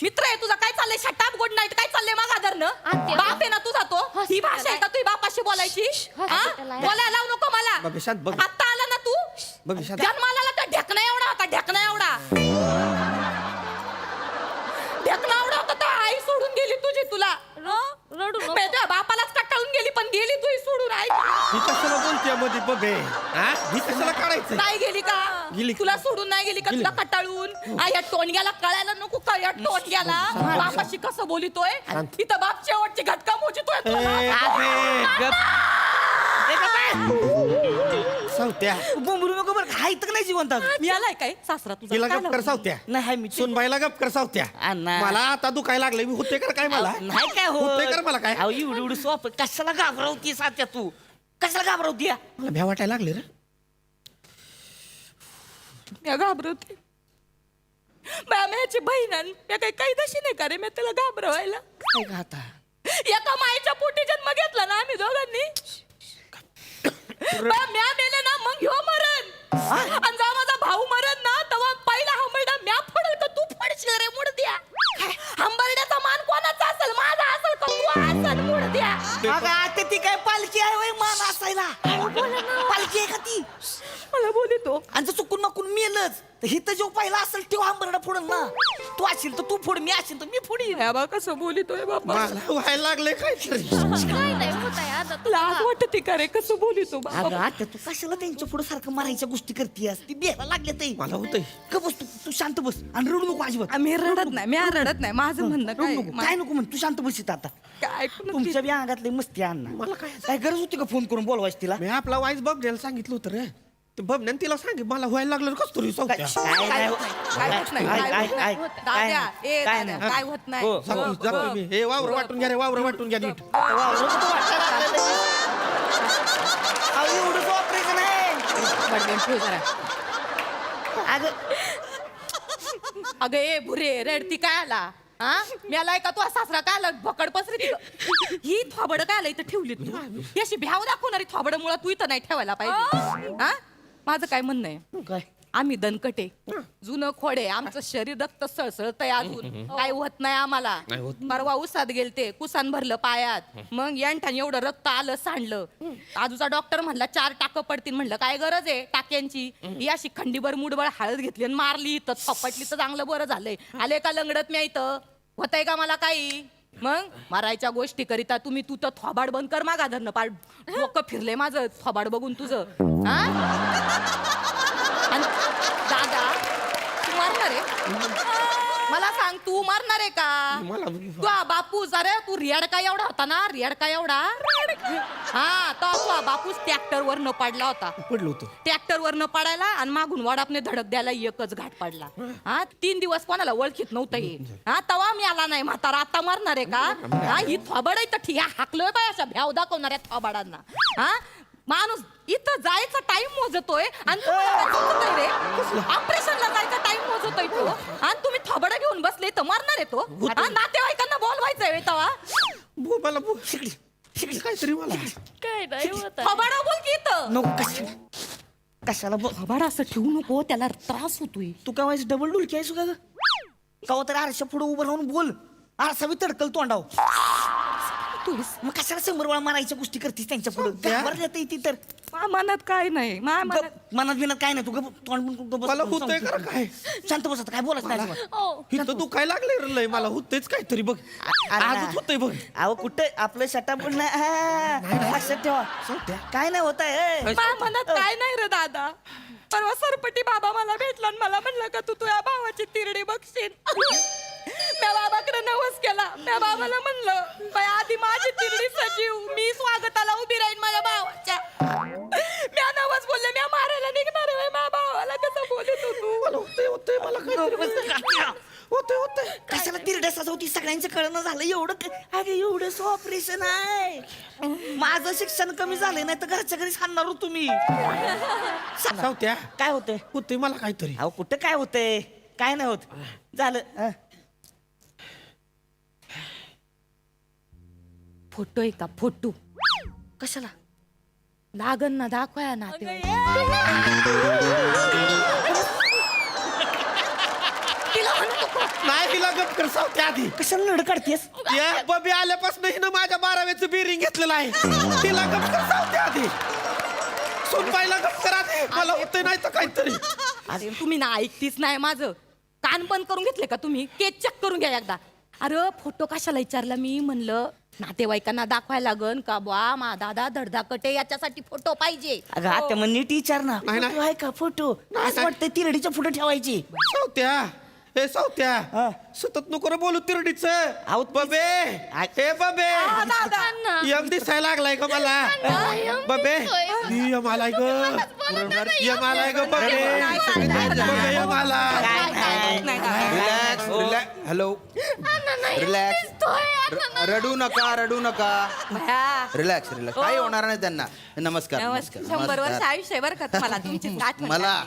मित्र आहे तुझा काय चाललंय शटाप गुड नाईट काय चाललंय मग आदरनं आत्या. बाप आहे ना तुझा तो ही हॉस्पिटल भाषा आहे का तुझी बापाशी बोलायची हा? हॉस्पिटल आहे. बोलायला लावू नको मला बाबे शांत बघ. आता आला ना तू बाबे शांत. जन्माला आला तर ढेकणा एवढा होता ढेकणा एवढा होता तर आई सोडून गेली तुझी तुला रडू नको. मी तुझ्या बापालाच कटाळून गेली पण गेली तू सोडून आई ही कशाला बोलते मध्ये बघे ही कशाला काढायचं नाही गेली का गेली. तुला सोडून नाही गेली का तुला कटाळून या टोणग्याला कळायला नको का या टोणग्याला बापाशी कसं बोलितोय इथं बाप शेवटची घटका मोजितोय तुला. सावत्या बोंबरू नको बरं हाय तर नाही जिवंत अजून. मी आलाय काय सासरा तुझा तिला काय गप कर लावलं? सावत्या नाही हाय मी सुनबाईला गप कर सावत्या अण्णा. मला आता दुखायला लागलंय मी होते कर काय मला नाही काय होतंय कर मला काय अहो एवढी सोप कशाला घाबरवती सात्या तू कशाला घाबरवती मला भ्या वाटायला लागले रे मी घाबरवते मॅची बहीण आहे. मी काही काही दशी नाही का रे मी त्याला घाबरवायला काय का आता एका मायेच्या पोटी जन्म घेतला ना आम्ही दोघांनी म्या मेले ना मग ह्यो मरण आणि जेव्हा माझा भाऊ मरण ना तेव्हा पहिला हंबरडा म्या फोडल का तू फोडशील रे मुडद्या हंबरड्याचा मान कोणाचा असेल माझा असेल का तू असेल मुडद्या अगं आता ती काय पालखी आहे वय मान असायला पालखी आहे का ती मला बोलतो आणि जर चुकून माकून मेलच तर हिथं जो पहिला असेल तो हंबरडा फोडल ना तू असेल तर तू फोड मी असेल तर मी फोडी बा कसं बोलितोय बाबा मला व्हायला लागले काय तरी काय नाही होत आहे आता लाज वाटते का रे कसं बोलितो अगं बाबा आता तू कशाला त्यांच्या पुढे सारखं मारायच्या गोष्टी करतेस ती द्यायला लागले ते मला होतंय का बस तू शांत बस आणि रडू नको अजिबात मी रडत नाही मी रडत नाही माझं म्हणणं रडू काय नको काय नको म्हण तू शांत बसित आता काय ऐकून तुमच्या बी अंगातले मस्ती अण्णा मला काय काय गरज होती का फोन करून बोलवायची तिला मी आपला वाईस बघ द्यायला सांगितलं होतं रे ते बबन्यान तिला सांगितलं मला व्हायला लागलं कस तरी सावत्या काय होत नाही काय होत नाही दाद्या ए दाद्या काय होत नाही हो, जातो मी हे वावर वाटून घ्या रे वावर वाटून घ्या नीट एवढंच ऑपरेशन आहे अगं अगं ए भुरे रडती काय आला हा मी आलाय का तू सासरा काय आला भकड पसरी ही थोबड काय आला इथं ठेवली तू ही अशी भ्याव दाखवणारी थोबड मुळे तू इथं नाही ठेवायला पाहिजे हा माझं काय म्हणणं आहे काय आम्ही दणकटे जुनं खोडे आमचं शरीर रक्त सळसळतंय अजून काय होत नाही आम्हाला परवा उसात गेलते कुसान भरलं पायात मग यांठाने एवढं रक्त आलं सांडलं आजूचा डॉक्टर म्हणला 4 टाकं पडतील म्हणलं काय गरज आहे टाक्यांची ही अशी खंडीभर मुठभर हळद घेतली आणि मारली तर थपटली तर चांगलं बरं झालंय आले का लंगडत मी इथं होतंय का मला काही मग मारायच्या गोष्टी करिता तुम्ही तू तर थोबाड बंद कर मागा धरणं पाड डोकं फिरले माझं थोबाड बघून तुझं हा आणि दादा तू मारणार आहे मला सांग तू मारणार आहे का तू बापूस अरे तू रियाडका एवढा होता ना रियाडका एवढा हा तो बापूस ट्रॅक्टर वर न पडला होता पडलो होतो ट्रॅक्टर वर न पडायला आणि मागून वडापने धडक द्यायला एकच घाट पडला हा 3 दिवस कोणाला ओळखीत नव्हतं हे हा तवा मी आला नाही म्हातारा आता मारणार आहे का हा ही थोबड आहे तर ठीक आहे हाकलोय बाय अशा भ्याव दाखवणाऱ्या थोबाडांना हा माणूस इथं जायचा टाइम मोजतोय आणि रे ऑपरेशनला जायचा टाइम मोजतोय तो आणि तुम्ही थोबडा घेऊन बसले तर मारणार आहे तो हा, नातेवाईकांना बोलवायचंय तवा मला शिकली काहीतरी मला काय नाही होत आहे. थोबडा बोल की इथं नको कशाला थोबाडा असं ठेवू नको त्याला त्रास होतोय तू काय व्हायचं डबल डुलकी आहेस का कवा तरी आरशा पुढे उभं राहून बोल आरसा बी तडकल तोंडाव मग कशाला 100 वेळा मारायच्या गोष्टी करतीस त्यांच्या पुढे घाबरण्यात येते तर मनात काय नाही मनात बिनात काय नाही तू गप तोंड बंद मला होतंय का काय शांत बस आता काय बोलत नाही अजिबात. ओ इथं दुखायला लागले रे लय मला होतंयच काहीतरी बघ आजच होतंय बघ अहो कुठे आपलं शटाप पण नाही हा, लक्षात ठेवा काय नाही होत आहे माझ्या मनात काय नाही रे दादा परवा सरपटी बाबा मला भेटला आणि मला म्हणलं का तू तुझ्या भावाची तिरडी बघशील म्या बाबाकडे नवस केला म्या बाबाला म्हणलं बाय आधी माझी तिरडी सजीव मी स्वागताला उभी राहीन माझ्या भावाच्या म्या नवस बोलले म्या मारायला निघणार आहे माझ्या भावाला कसं बोलत होतो कशाला तिरड्या सजवती सगळ्यांचं कळणं झालं अरे एवढंच ऑपरेशन आहे माझं शिक्षण कमी झालंय नाही तर घरच्या घरी सांगणार हो तुम्ही सावत्या काय होतंय होते मला काहीतरी अहो कुठं काय होतंय काय नाही होत झालं फोटो आहे का फोटो कशाला लागन ना दाखवाया ना ते नाही तिला गप कर सावत्या आधी कशाला लढ काढतेस या बबी आल्यापासून हिनं माझ्या 12वेचं बिरिंग घेतलेलं आहे तिला गप कर सावत्या आधी सुनबाईला गप कर आधी मला होतंय नाही तर काहीतरी अरे तुम्ही ना ऐकतीच नाही माझं कान बंद करून घेतले का तुम्ही केस चेक करून घ्या एकदा अरे फोटो कशाला विचारला मी म्हणलं नातेवाईकांना दाखवायला लागन का बा मा दादा धडधाकटे याच्यासाठी फोटो पाहिजे अगं आता मग नीट विचार ना नाही, नाही. फोटो आहे का फोटो असं वाटतंय तिरडीच्या फोटो ठेवायची सावत्या हे सावत्या सतत नको रे बोलू तिरडीच आहो, बबे हे बबे यम दिसायला लागलाय का मला बबे यम आलाय ग यम आलाय ग बबे बबे यम आलाय रिलॅक्स रिलॅक्स हॅलो रिलॅक्स रडू नका रिलॅक्स रिलॅक्स काही होणार नाही त्यांना नमस्कार नमस्कार 100 वर्ष आयुष्य आहे बरं का तुम्हाला तुमचीच आठवण मला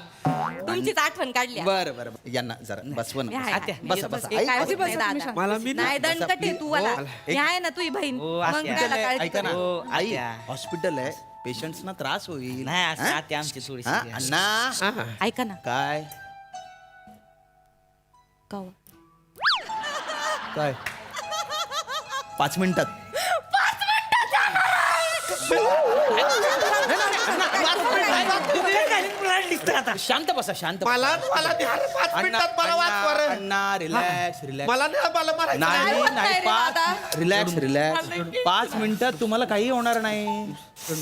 तुमचीच आठवण काढली आहे. बरं बरं यांना जरा बसवं ना आहे. बसा बसा हे काळजी नाही दादा. मला मी नाही दणकट आहे तू वाला हे आहे ना तुझी बहीण हो, मग अशी आहे. त्याला काळजी ऐका ना हो, आई आत्या. हॉस्पिटल आहे पेशंट्सना त्रास होईल नाही असं हा? आत्या आमची थोडीशी हा? आहे. अण्णा ऐका ना काय कवा काय 5 मिनिटात शांत बसा शांत मला मला ध्यान 5 मिनिटात मला वाचवा रे. अण्णा रिलॅक्स रिलॅक्स मला नाही मला मारायचं नाही. नाही होत नाही नाही रे दादा. 5 रिलॅक्स रिलॅक्स 5 मिनिटात तुम्हाला काही होणार नाही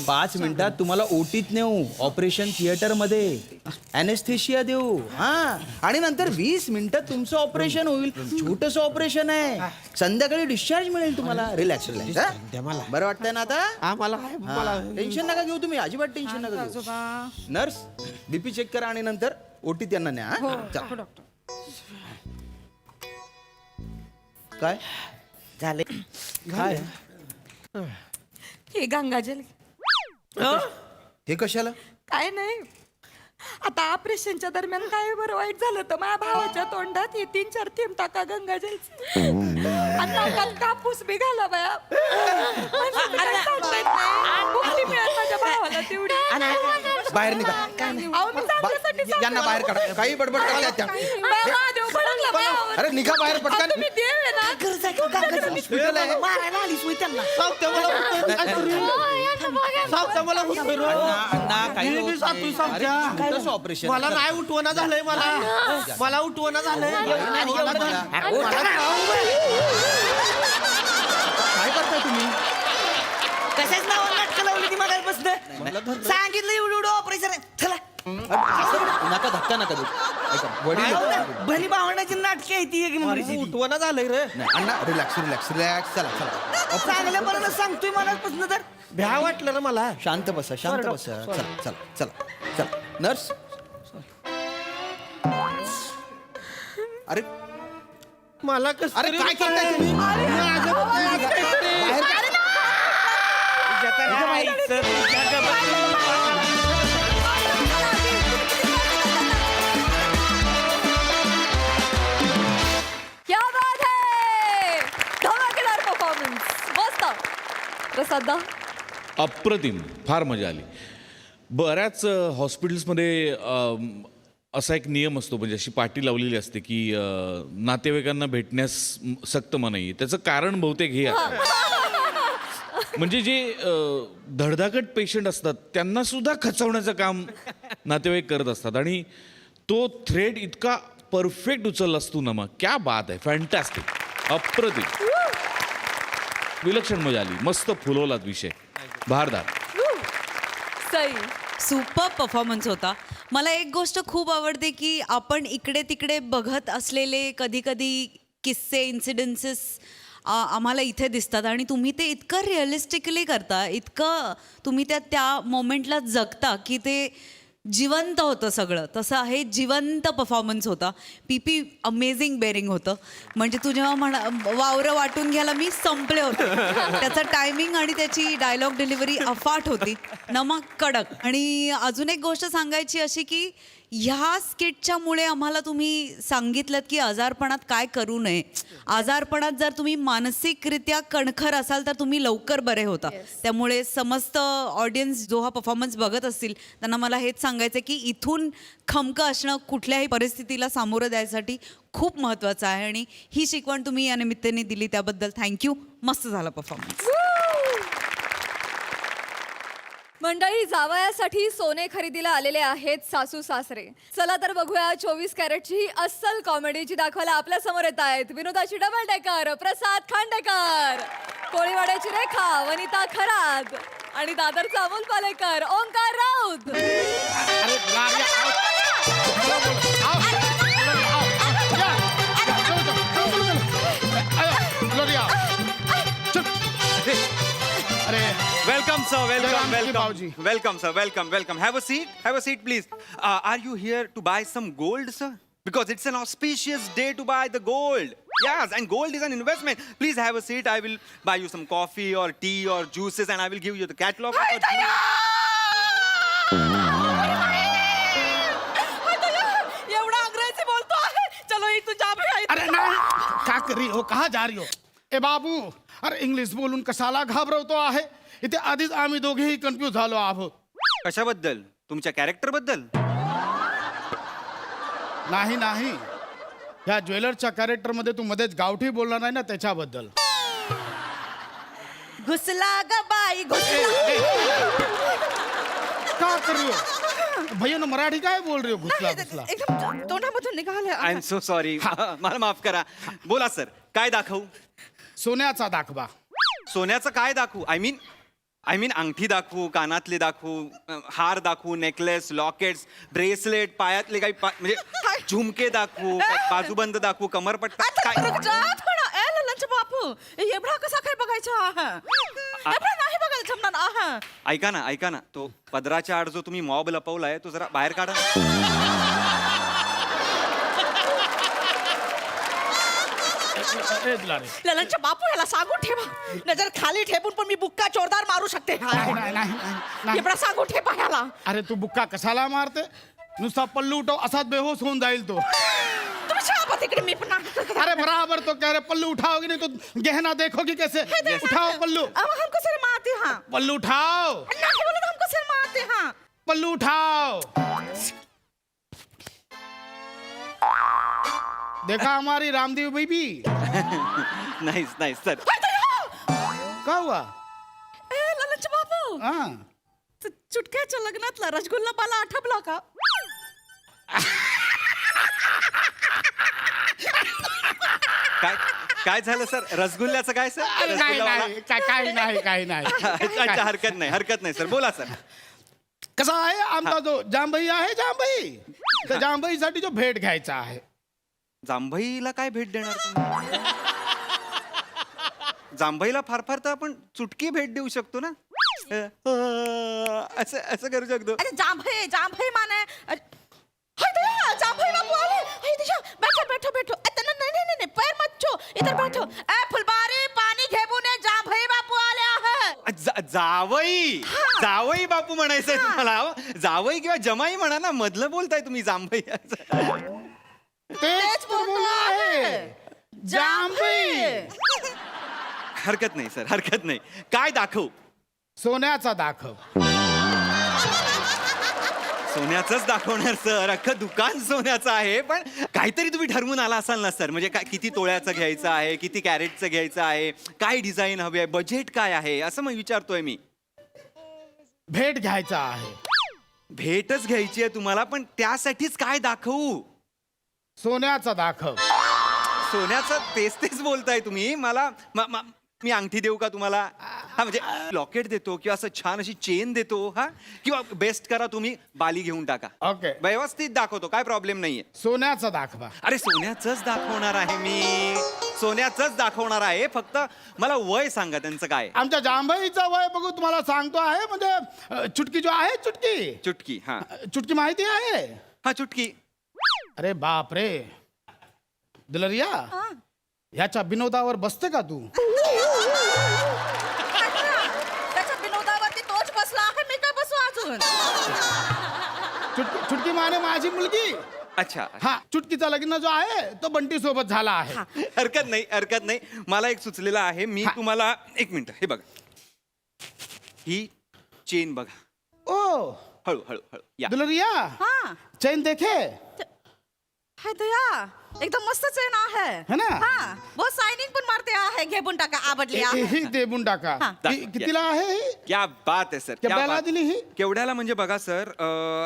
5 मिनिटात तुम्हाला ओटीत नेऊ ऑपरेशन थिएटर मध्ये अनेस्थेशिया देऊ हा आणि नंतर 20 मिनिटात तुमचं ऑपरेशन होईल छोटस ऑपरेशन आहे संध्याकाळी डिस्चार्ज मिळेल तुम्हाला रिलॅक्स रिलॅक्स द्या मला. बरं वाटतंय ना आता हा, मला आहे, मला टेन्शन नका घेऊ तुम्ही अजिबात टेन्शन नका घेऊ नर्स बीपी चेक करा आणि नंतर ओटी त्यांना न्या हा? चला. काय झाले काय हे गंगाजल हे कशाला काय नाही आता ऑपरेशनच्या दरम्यान काय बरं वाईट झालं तर माझ्या भावाच्या तोंडात हे 3-4 थेंब टाका गंगाजलचे आणि नाकात कापूस बी घाला बाया म्हणजे काय सांगता येत नाही. मुक्ती मिळेल माझ्या भावाला तेवढी बाहेर निघा अहो, मी चांगल्यासाठी सांगते. यांना बाहेर काढा काही बडबड करताय त्या बाया, महादेव भडकला बायावर. अरे निघा बाहेर अहो, पटकन तुम्ही देव आहे ना गरज आहे का काकाचं? हॉस्पिटल आहे मारायला आलीस होय त्यांना सावत्या मला होतंय काहीतरी. सावत्या मला होतंय रे. अण्णा काही मी होत जातोय नाही. सावत्या. अरे, छोटंसं ऑपरेशन मला नाही उठवणं झालंय मला उठवणं झालंय काय करताय तुम्ही कशाच नावाला नाटकं लावली ती मागायपासून सांगितलं एवढं ऑपरेशन आहे चला नका धक्का नका देऊ ऐका, वडील भली भावंडाची नाटकी आहे ती एक नंबरची ती. उठवणं झालंय रे नाही, अण्णा रिलॅक्स रिलॅक्स रिलॅक्स चला चला चांगल्या बरं सांगतोय मनापासून तर भ्या वाटलं रे मला शांत बसा शांत बसा चला चला चला चला नर्स अरे मला कसं अरे काय करताय तुम्ही क्या बात है धमाकेदार परफॉर्मन्स मस्त प्रसादा अप्रतिम फार मजा आली बऱ्याच हॉस्पिटल्समध्ये असा एक नियम असतो म्हणजे अशी पाटी लावलेली असते की नातेवाईकांना भेटण्यास सक्त मनाई आहे. त्याचं कारण बहुतेक हे आहे म्हणजे जे धडधाकट पेशंट असतात त्यांना सुद्धा खचवण्याचं काम नातेवाईक करत असतात आणि तो थ्रेड इतका परफेक्ट उचलला असतो ना मग क्या बात आहे फॅन्टॅस्टिक अप्रतिम विलक्षण मजा आली मस्त फुलवलात विषय भारदार सई सुपर परफॉर्मन्स होता मला एक गोष्ट खूप आवडते की आपण इकडे तिकडे बघत असलेले कधी कधी किस्से इन्सिडेन्सेस आम्हाला इथे दिसतात आणि तुम्ही ते इतकं रिअलिस्टिकली करता इतकं तुम्ही त्या मोमेंटला जगता की ते जिवंत होतं सगळं. तसं हे जिवंत परफॉर्मन्स होता. पीपी अमेझिंग बेरिंग होतं. म्हणजे तू जेव्हा वावरं वाटून घ्यायला मी संपले होते. त्याचं टायमिंग आणि त्याची डायलॉग डिलिव्हरी अफाट होती. नमक कडक. आणि अजून एक गोष्ट सांगायची अशी की ह्या स्किटच्यामुळे आम्हाला तुम्ही सांगितलं की आजारपणात काय करू नये. आजारपणात जर तुम्ही मानसिकरित्या कणखर असाल तर तुम्ही लवकर बरे होता. त्यामुळे समस्त ऑडियन्स जो हा परफॉर्मन्स बघत असतील त्यांना मला हेच सांगायचं की इथून खमकं असणं कुठल्याही परिस्थितीला सामोरं द्यायसाठी खूप महत्त्वाचं आहे. आणि ही शिकवण तुम्ही या निमित्ताने दिली त्याबद्दल थँक्यू. मस्त झाला परफॉर्मन्स. मंडळी, जावयासाठी सोने खरेदीला आलेले आहेत सासू सासरे. चला तर बघूया 24 कॅरेटची ही अस्सल कॉमेडी जी दाखवायला आपल्या समोर येत आहेत. विनोदाची डबल डेकर प्रसाद खांडेकर, कोळीवाड्याची रेखा वनिता खरात आणि दादरचा Amol Palekar Omkar Raut. Welcome, sir. Welcome, Welcome, welcome. Welcome, sir. Welcome, welcome. Have a seat. Have a seat, please. Are you here to buy some gold, sir? Because it's an auspicious day to buy the gold. Yes, and gold is an investment. Please have a seat. I will buy you some coffee or tea or juices, and I will give you the catalog. एवढा अंग्रेजी बोलतो आहे. चलो एक तुझ्या अरे नाही, का करी हो, कहा जा रही हो? ए बाबू, अरे इंग्लिश बोलून कशाला घाबरवतो आहे? इथे आधीच आम्ही दोघेही कन्फ्यूज झालो आहोत. कशाबद्दल? तुमच्या कॅरेक्टर बद्दल? नाही नाही, ह्या ज्वेलरच्या कॅरेक्टर मध्ये तू मध्येच गावठी बोलणार नाही ना, त्याच्याबद्दल. घुसला ग बाई घुसला. का करी हो? भैया ना मराठी काय बोल रही हो? घुसला घुसला. एकदम तोंडामधून निघाले. I am so sorry. मला माफ करा. बोला सर, काय दाखवू? सोन्याचा दाखवा. सोन्याचं काय दाखवू? आय मीन अंगठी दाखवू, कानातले दाखवू, हार दाखवू, नेकलेस, लॉकेट्स, ब्रेसलेट, पायातले काही म्हणजे झुमके दाखवू, बाजूबंद दाखवू, कमरपट्टा काय? बापू एवढा कसा काय बघायचा? एवढा नाही बघायला जमणार. ऐका ना, तो पदराच्या आड जो तुम्ही मॉब लपवलाय तो जरा बाहेर काढा. ललनच्या बापू याला सांगून ठेवा. नजर खाली ठेवून पण मी बुक्का जोरदार मारू शकते. नाही नाही नाही नाही. एवढा सांगून ठेवा याला. अरे तू बुक्का कशाला मारते? नुसता पल्लू उठव, असाच बेहोश होऊन जाईल तो. तुम्ही शाबा तिकडे मी पण अरे बराबर तो कह रहे, पल्लू उठाओगी नहीं तो गहना देखोगी कैसे? उठाओ पल्लू. अब हमको सिर मारते हैं. पल्लू उठाओ. नहीं बोला तो हमको सिर मारते हैं. पल्लू उठाओ. देखा हमारी रामदेव बेबी. नाही सर. का हुआ? ललनच्या बापू हाँ. चुटक्याच्या लग्नातला रसगुल्ला मला आठवला का? काय झालं सर? रसगुल्ल्याचं काय सर? अरे नाही नाही, काही नाही. अच्छा, हरकत नाही सर. बोला सर. कसा आहे आमचा जो जांभई आहे, जांभई, त्या जांभईसाठी जो भेट घ्यायचा आहे. जांभईला काय भेट देणार तुम्ही? जांभईला फार तर आपण चुटकी भेट देऊ शकतो ना. असं करू शकतो. अरे जांभई माने जांभई बापू आले. बैठो. नहीं, पैर मत छो, इधर बैठो. ए फुलबारी, पाणी घेऊन ये, जांभई बापू आले आहे. जावई बापू म्हणायचंय तुम्हाला? जावई किंवा जमाई म्हणा ना, मधलं बोलताय तुम्ही जांभई. तेच तो बोला आहे, जांभई. हरकत नाही सर, हरकत नाही. काय दाखवू? सोन्याचा दाखव. सोन्याचंच दाखवणार सर. अख्खं दुकान सोन्याचं आहे. पण काहीतरी तुम्ही ठरवून आला असाल ना सर. म्हणजे काय, किती तोळ्याचं घ्यायचं आहे, किती कॅरेटचं घ्यायचं आहे, काय डिझाईन हवी आहे, बजेट काय आहे, असं मग विचारतोय मी. भेट घ्यायचा आहे. भेटच घ्यायची आहे तुम्हाला, पण त्यासाठीच काय दाखवू? सोन्याचा दाखव. सोन्याचं तेच बोलताय तुम्ही मला. मी अंगठी देऊ का तुम्हाला? हा, म्हणजे लॉकेट देतो किंवा असं छान अशी चेन देतो. हा, किंवा बेस्ट करा तुम्ही बाली घेऊन टाका. ओके. व्यवस्थित दाखवतो, काय प्रॉब्लेम नाहीये. सोन्याचा दाखवा. अरे सोन्याचंच दाखवणार आहे मी. सोन्याचंच दाखवणार आहे. फक्त मला वय सांगा त्यांचं काय. आमच्या जांभईचं वय बघू तुम्हाला सांगतो आहे म्हणजे चुटकी जो आहे चुटकी चुटकी. हा चुटकी माहिती आहे. हा चुटकी. अरे बाप रे दुलरिया ह्याच्या विनोदावर बसते का तू? त्याच्या विनोदावरती तोच बसला आहे, मी काय बसू अजून? चुटकी माने माझी मुलगी. अच्छा. हा चुटकीचा लग्न जो आहे तो बंटी सोबत झाला आहे. हरकत नाही, हरकत नाही. मला एक सुचलेलं आहे. मी तुम्हाला एक मिनिट हे बघा, ही चेन बघा. ओ हळू हळू हळू या. दुलरिया हा चैन देखे हाय दया एकदम मस्त चेन आहे है ना? हा बहुत शायनिंग पण मारते आहे. घेऊन टाका आवडली ही आहे. देबून टाका. ही कितीला आहे ही? क्या बात आहे सर. क्या केवढ्याला बात. दिली ही? केवढ्याला म्हणजे बघा सर,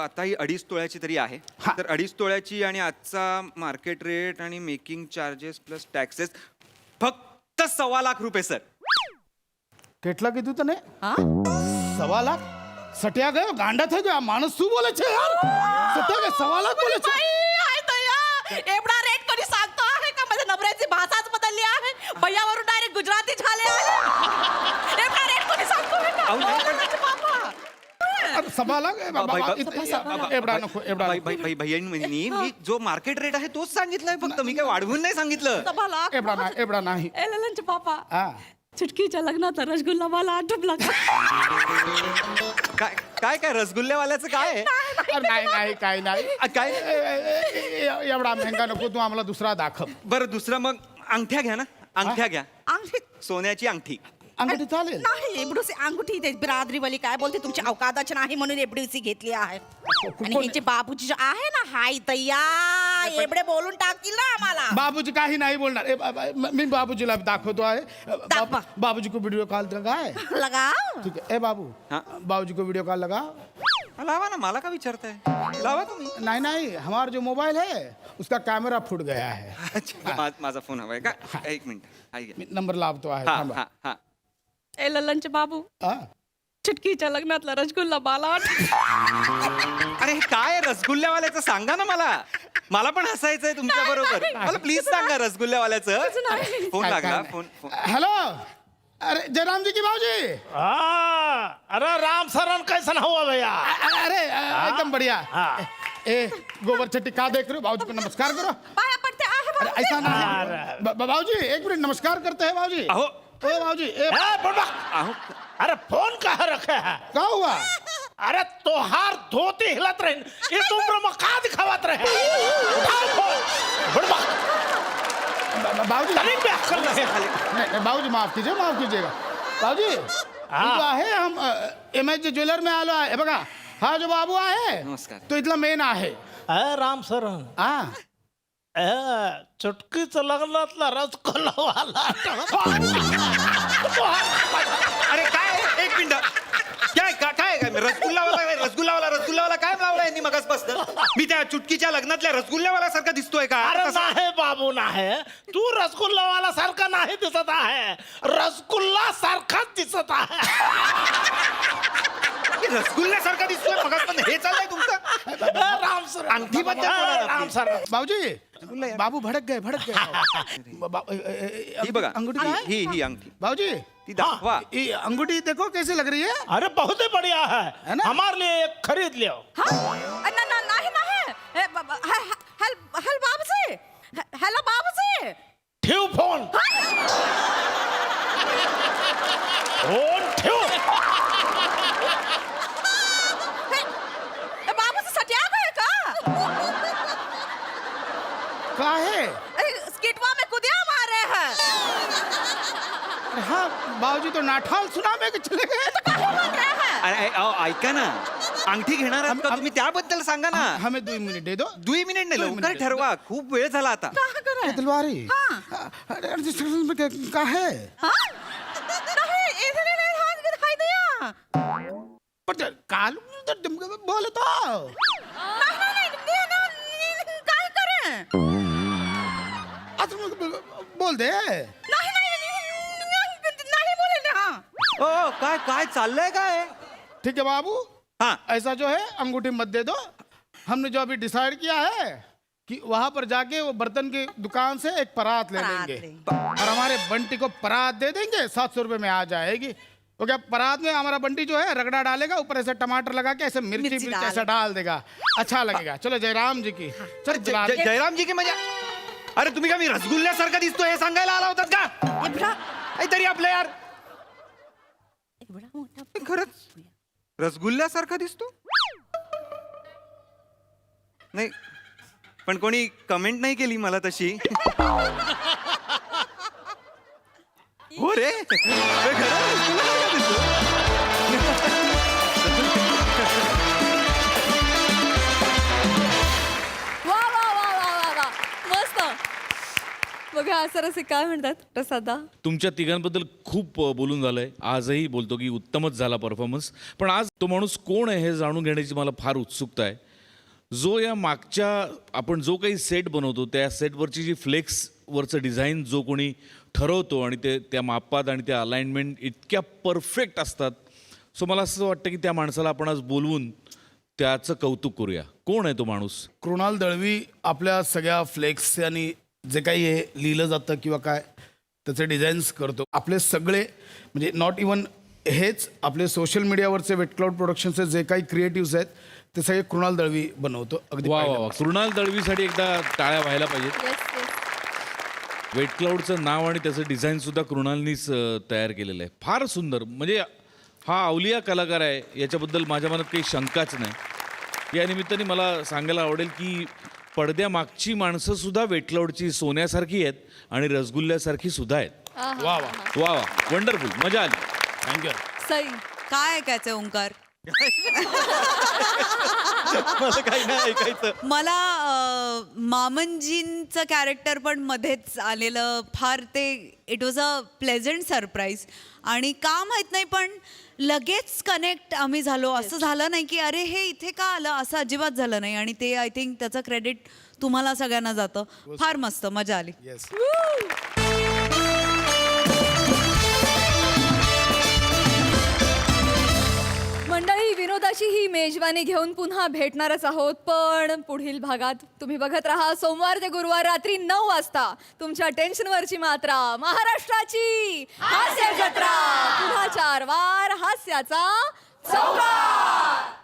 आता ही 2.5 तोळ्याची तरी आहे. हा. तर 2.5 तोळ्याची आणि आजचा मार्केट रेट आणि मेकिंग चार्जेस प्लस टॅक्सेस फक्त 1.25 लाख रुपये सर. કેટલા કીધું તને? 1.25 લાખ સટિયા ગયો ગાંડા થઈ ગયો. આ માણસ શું બોલે છે યાર? સટિયા ગયો 1.25 લાખ બોલે છે. हाय दया एवढा रेट कधी सांगतो आहे का? माझ्या नवऱ्याची भाषाच बदलली आहे. भैयावरून डायरेक्ट गुजराती झाले आहे. एवढा रेट कधी सांगतो आहे का? अहो, नाही पण- माझे बाबा. अरे 1.25 लाख ए बाबा, भाई- एवढा नको एवढा भाई नको. भाई भाई भैयांनी मी जो मार्केट रेट आहे तोच सांगितलाय फक्त. मी काय वाढवून नाही सांगितलं. सभा लाख. एवढा नाही. ए ललनचे पापा हा चुटकीच्या लग्नात रसगुल्ला मला आठवला का? काय काय काय रसगुल्लेवाल्याचं काय आहे? अरे नाही नाही काही नाही. काय एवढा महंगा नको तू आम्हाला दुसरा दाखव. बरं दुसरं मग अंगठ्या घ्या ना. अंगठ्या घ्या. अंगठी सोन्याची अंगठी. अंगठी चालेल. नाही एवढीशी अंगठी ते बिरादरीवाली काय बोलते तुमची अवकादाच नाही म्हणून एवढीशी घेतली आहे. आणि ह्यांचे बाबूजी जे आहे ना हाय तय्या एवढे बोलून टाकतील ना आम्हाला. बाबूजी काही नाही बोलणार. मी बाबूजीला दाखवतो आहे. दाखवा. बाबूजी को वीडियो कॉल लगाए. लगा ठीक है. ए बाबू हाँ? बाबूजी को वीडियो कॉल लगा. लावा ना. मला का विचारताय? लावा तुम्ही. नहीं नहीं हमारा जो मोबाइल है उसका कैमरा फूट गया है. अच्छा माझा फोन हवाय का? एक मिनिट. हाय घ्या. मी नंबर लावतो आहे. हा थांबा. हा हा. ए ललनचे बाबू हा? चुटकीच्या लग्नातला रसगुल्ला मला अरे हे काय रसगुल्ल्यावाल्याचं सांगा ना मला. मला पण हसायचंय तुमच्या बरोबर. मला प्लीज सांगा रसगुल्ल्यावाल्याचं. फोन काय- लागला. काय- फोन. हेलो अरे जयराम जी की भाऊजी. अरे राम सरन कैसा हुआ भैया? अरे एकदम बढ़िया. ए गोबर चट्टी का देख रहे हो? भाऊजी को नमस्कार करो. पाया पडते आहे अरे ऐसा नहीं. भाऊजी एक मिनट नमस्कार करते हैं भाऊजी. अहो ओ भाऊजी अहो अरे फोन कहाँ रखे है? क्या हुआ? अरे तोहार धोती हिलत रहे इस उम्र में का दिखावत रहे? उठाओ फोन। बुड़बक। भाऊजी तनिक भी अक्कल नहीं। नहीं भाऊजी माफ कीजिएगा भाऊजी. जो आहे हम एमएच ज्वेलर में आलो आहे. बघा हा जो बाबू आहे नमस्कार. तो इथला मेन आहे. राम सरन हा चुटकीचं लग्नातला रसगुल्लावाला अरे काय एक मिनिट. काय काय काय काय रसगुल्लावाला काय लावला यांनी मगाचपासून? मी त्या चुटकीच्या लग्नातल्या रसगुल्ल्यावाला सारखा दिसतोय का? अरे नाही बाबू नाही तू रसगुल्लावाला सारखा नाही दिसत आहे रसगुल्ला सारखाच दिसत आहे. रसगुल्ल्यासारखा दिसतोय मगाचपासून. हे चाललंय तुमचं? राम सर अंगठीबद्दल बोला ना, राम please. सर भाऊजी बाबू भडक गए ही बघा. अंगूठी कहाँ है? ही अंगठी भाऊजी ती दाखवा. ये अंगूठी देखो कैसे लग रही है. अरे बहुत ही बढ़िया है है ना? हमारे लिए एक खरीद लियो. नाही हेल बाबूजी हेलो बाबूजी ठेव फोन फोन ठेव. बाबूजी सटिया गए का? क्या है? अरे स्किटवा में कुदिया मारे हैं. अरे हाँ भाऊजी तो नाठाल सुना में के चले गए. अरे अहो, ऐका ना. अंगठी घेणार आहात का तुम्ही? त्याबद्दल सांगा ना. हमें 2 मिनट दे दो. 2 मिनिट नाही, 2 लवकर मिनिट. ठरवा. खूप वेळ झाला आता. ये तलवारी अरे क्या है? नहीं इधर हाथ दिखाई दिया. पर काल बोले तो काय करे? बोल दे. नहीं बोले ना. ओ काय काय चाललंय काय? ठीक है बाबू. हाँ. ऐसा जो है अंगूठी मत दे दो. हमने जो अभी डिसाइड किया है कि वहां पर जाके वो बर्तन की दुकान से एक परात ले परात लेंगे लेंगे। और हमारे बंटी को परात दे देंगे, 700 रुपये में आ जाएगी। तो क्या परात में हमारा बंटी जो है रगड़ा डालेगा, ऊपर ऐसे टमाटर लगा के ऐसे मिर्ची मिर्ची मिर्ची डाल। ऐसा डाल देगा, अच्छा लगेगा। चलो जयराम जी की चल चला जयराम जी की मजा. अरे तुम्ही का मी रसगुल्ल्यासारखा दिसतो हे सांगायला आला होतात का? काहीतरी आपलं यार. खरंच रसगुल्ल्यासारखा दिसतो. नाही पण कोणी कमेंट नाही केली मला तशी. हो रे अरे खरं रसगुल्ल्यासारखा दिसतो. वा वा वा वा वा वा मस्त. बघा सर असे काय म्हणतात प्रसादा. तुमच्या तिघांबद्दल खूप बोलून झालंय. आजही बोलतो की उत्तमच झाला परफॉर्मन्स. पण आज तो माणूस कोण आहे हे जाणून घेण्याची मला फार उत्सुकता आहे. जो या मागच्या आपण जो काही सेट बनवतो त्या सेटवरची जी फ्लेक्सवरचं डिझाईन जो कोणी ठरवतो आणि ते त्या मापात आणि त्या अलाइनमेंट इतक्या परफेक्ट असतात. सो मला असं वाटतं की त्या माणसाला आपण आज बोलवून त्याचं कौतुक करूया. कोण आहे तो माणूस? कृणाल दळवी आपल्या सगळ्या फ्लेक्स आणि जे काही हे लिहिलं जातं किंवा काय त्याचे डिझाईन्स करतो. आपले सगळे म्हणजे नॉट इवन हेच आपले सोशल मीडियावरचे वेटक्लाउड प्रोडक्शनचे जे काही क्रिएटिव्स आहेत ते सगळे कृणाल दळवी बनवतो. अगदी वा वा वा. पहिल्यापासून. कृणाल दळवीसाठी एकदा टाळ्या व्हायला पाहिजेत. Yes yes. वेट क्लाउडचं नाव आणि त्याचं डिझाईन सुद्धा कृणालनीच तयार केलेलं आहे. फार सुंदर. म्हणजे हा अवलिया कलाकार आहे याच्याबद्दल माझ्या मनात काही शंकाच नाही. या निमित्ताने मला सांगायला आवडेल की पडद्यामागची माणसं सुद्धा वेट क्लाउडची सोन्यासारखी आहेत आणि रसगुल्ल्यासारखी सुद्धा आहेत. वा वा वा वा वंडरफुल. मजा आली. थँक्यू. सई. काय ऐकायचंय ओंकार? मला काही नाही ऐकायचं. मला मामनजींचं कॅरेक्टर पण मध्येच आलेलं फार ते it was a pleasant surprise. आणि का माहीत नाही पण लगेच कनेक्ट आम्ही झालो. असं झालं नाही की अरे हे इथे का आलं, असं अजिबात झालं नाही. आणि ते आय थिंक त्याचं क्रेडिट तुम्हाला सगळ्यांना जातं. फार मस्त मजा आली. येस. मंडळी विनोदाची ही मेजवानी घेऊन पुन्हा भेटणारच आहोत. पण पुढील भागात तुम्ही बघत राहा सोमवार ते गुरुवार रात्री 9 वाजता तुमच्या टेन्शनवरची मात्रा महाराष्ट्राची हास्य जत्रा. पुन्हा 4 वार हास्याचा चौकार.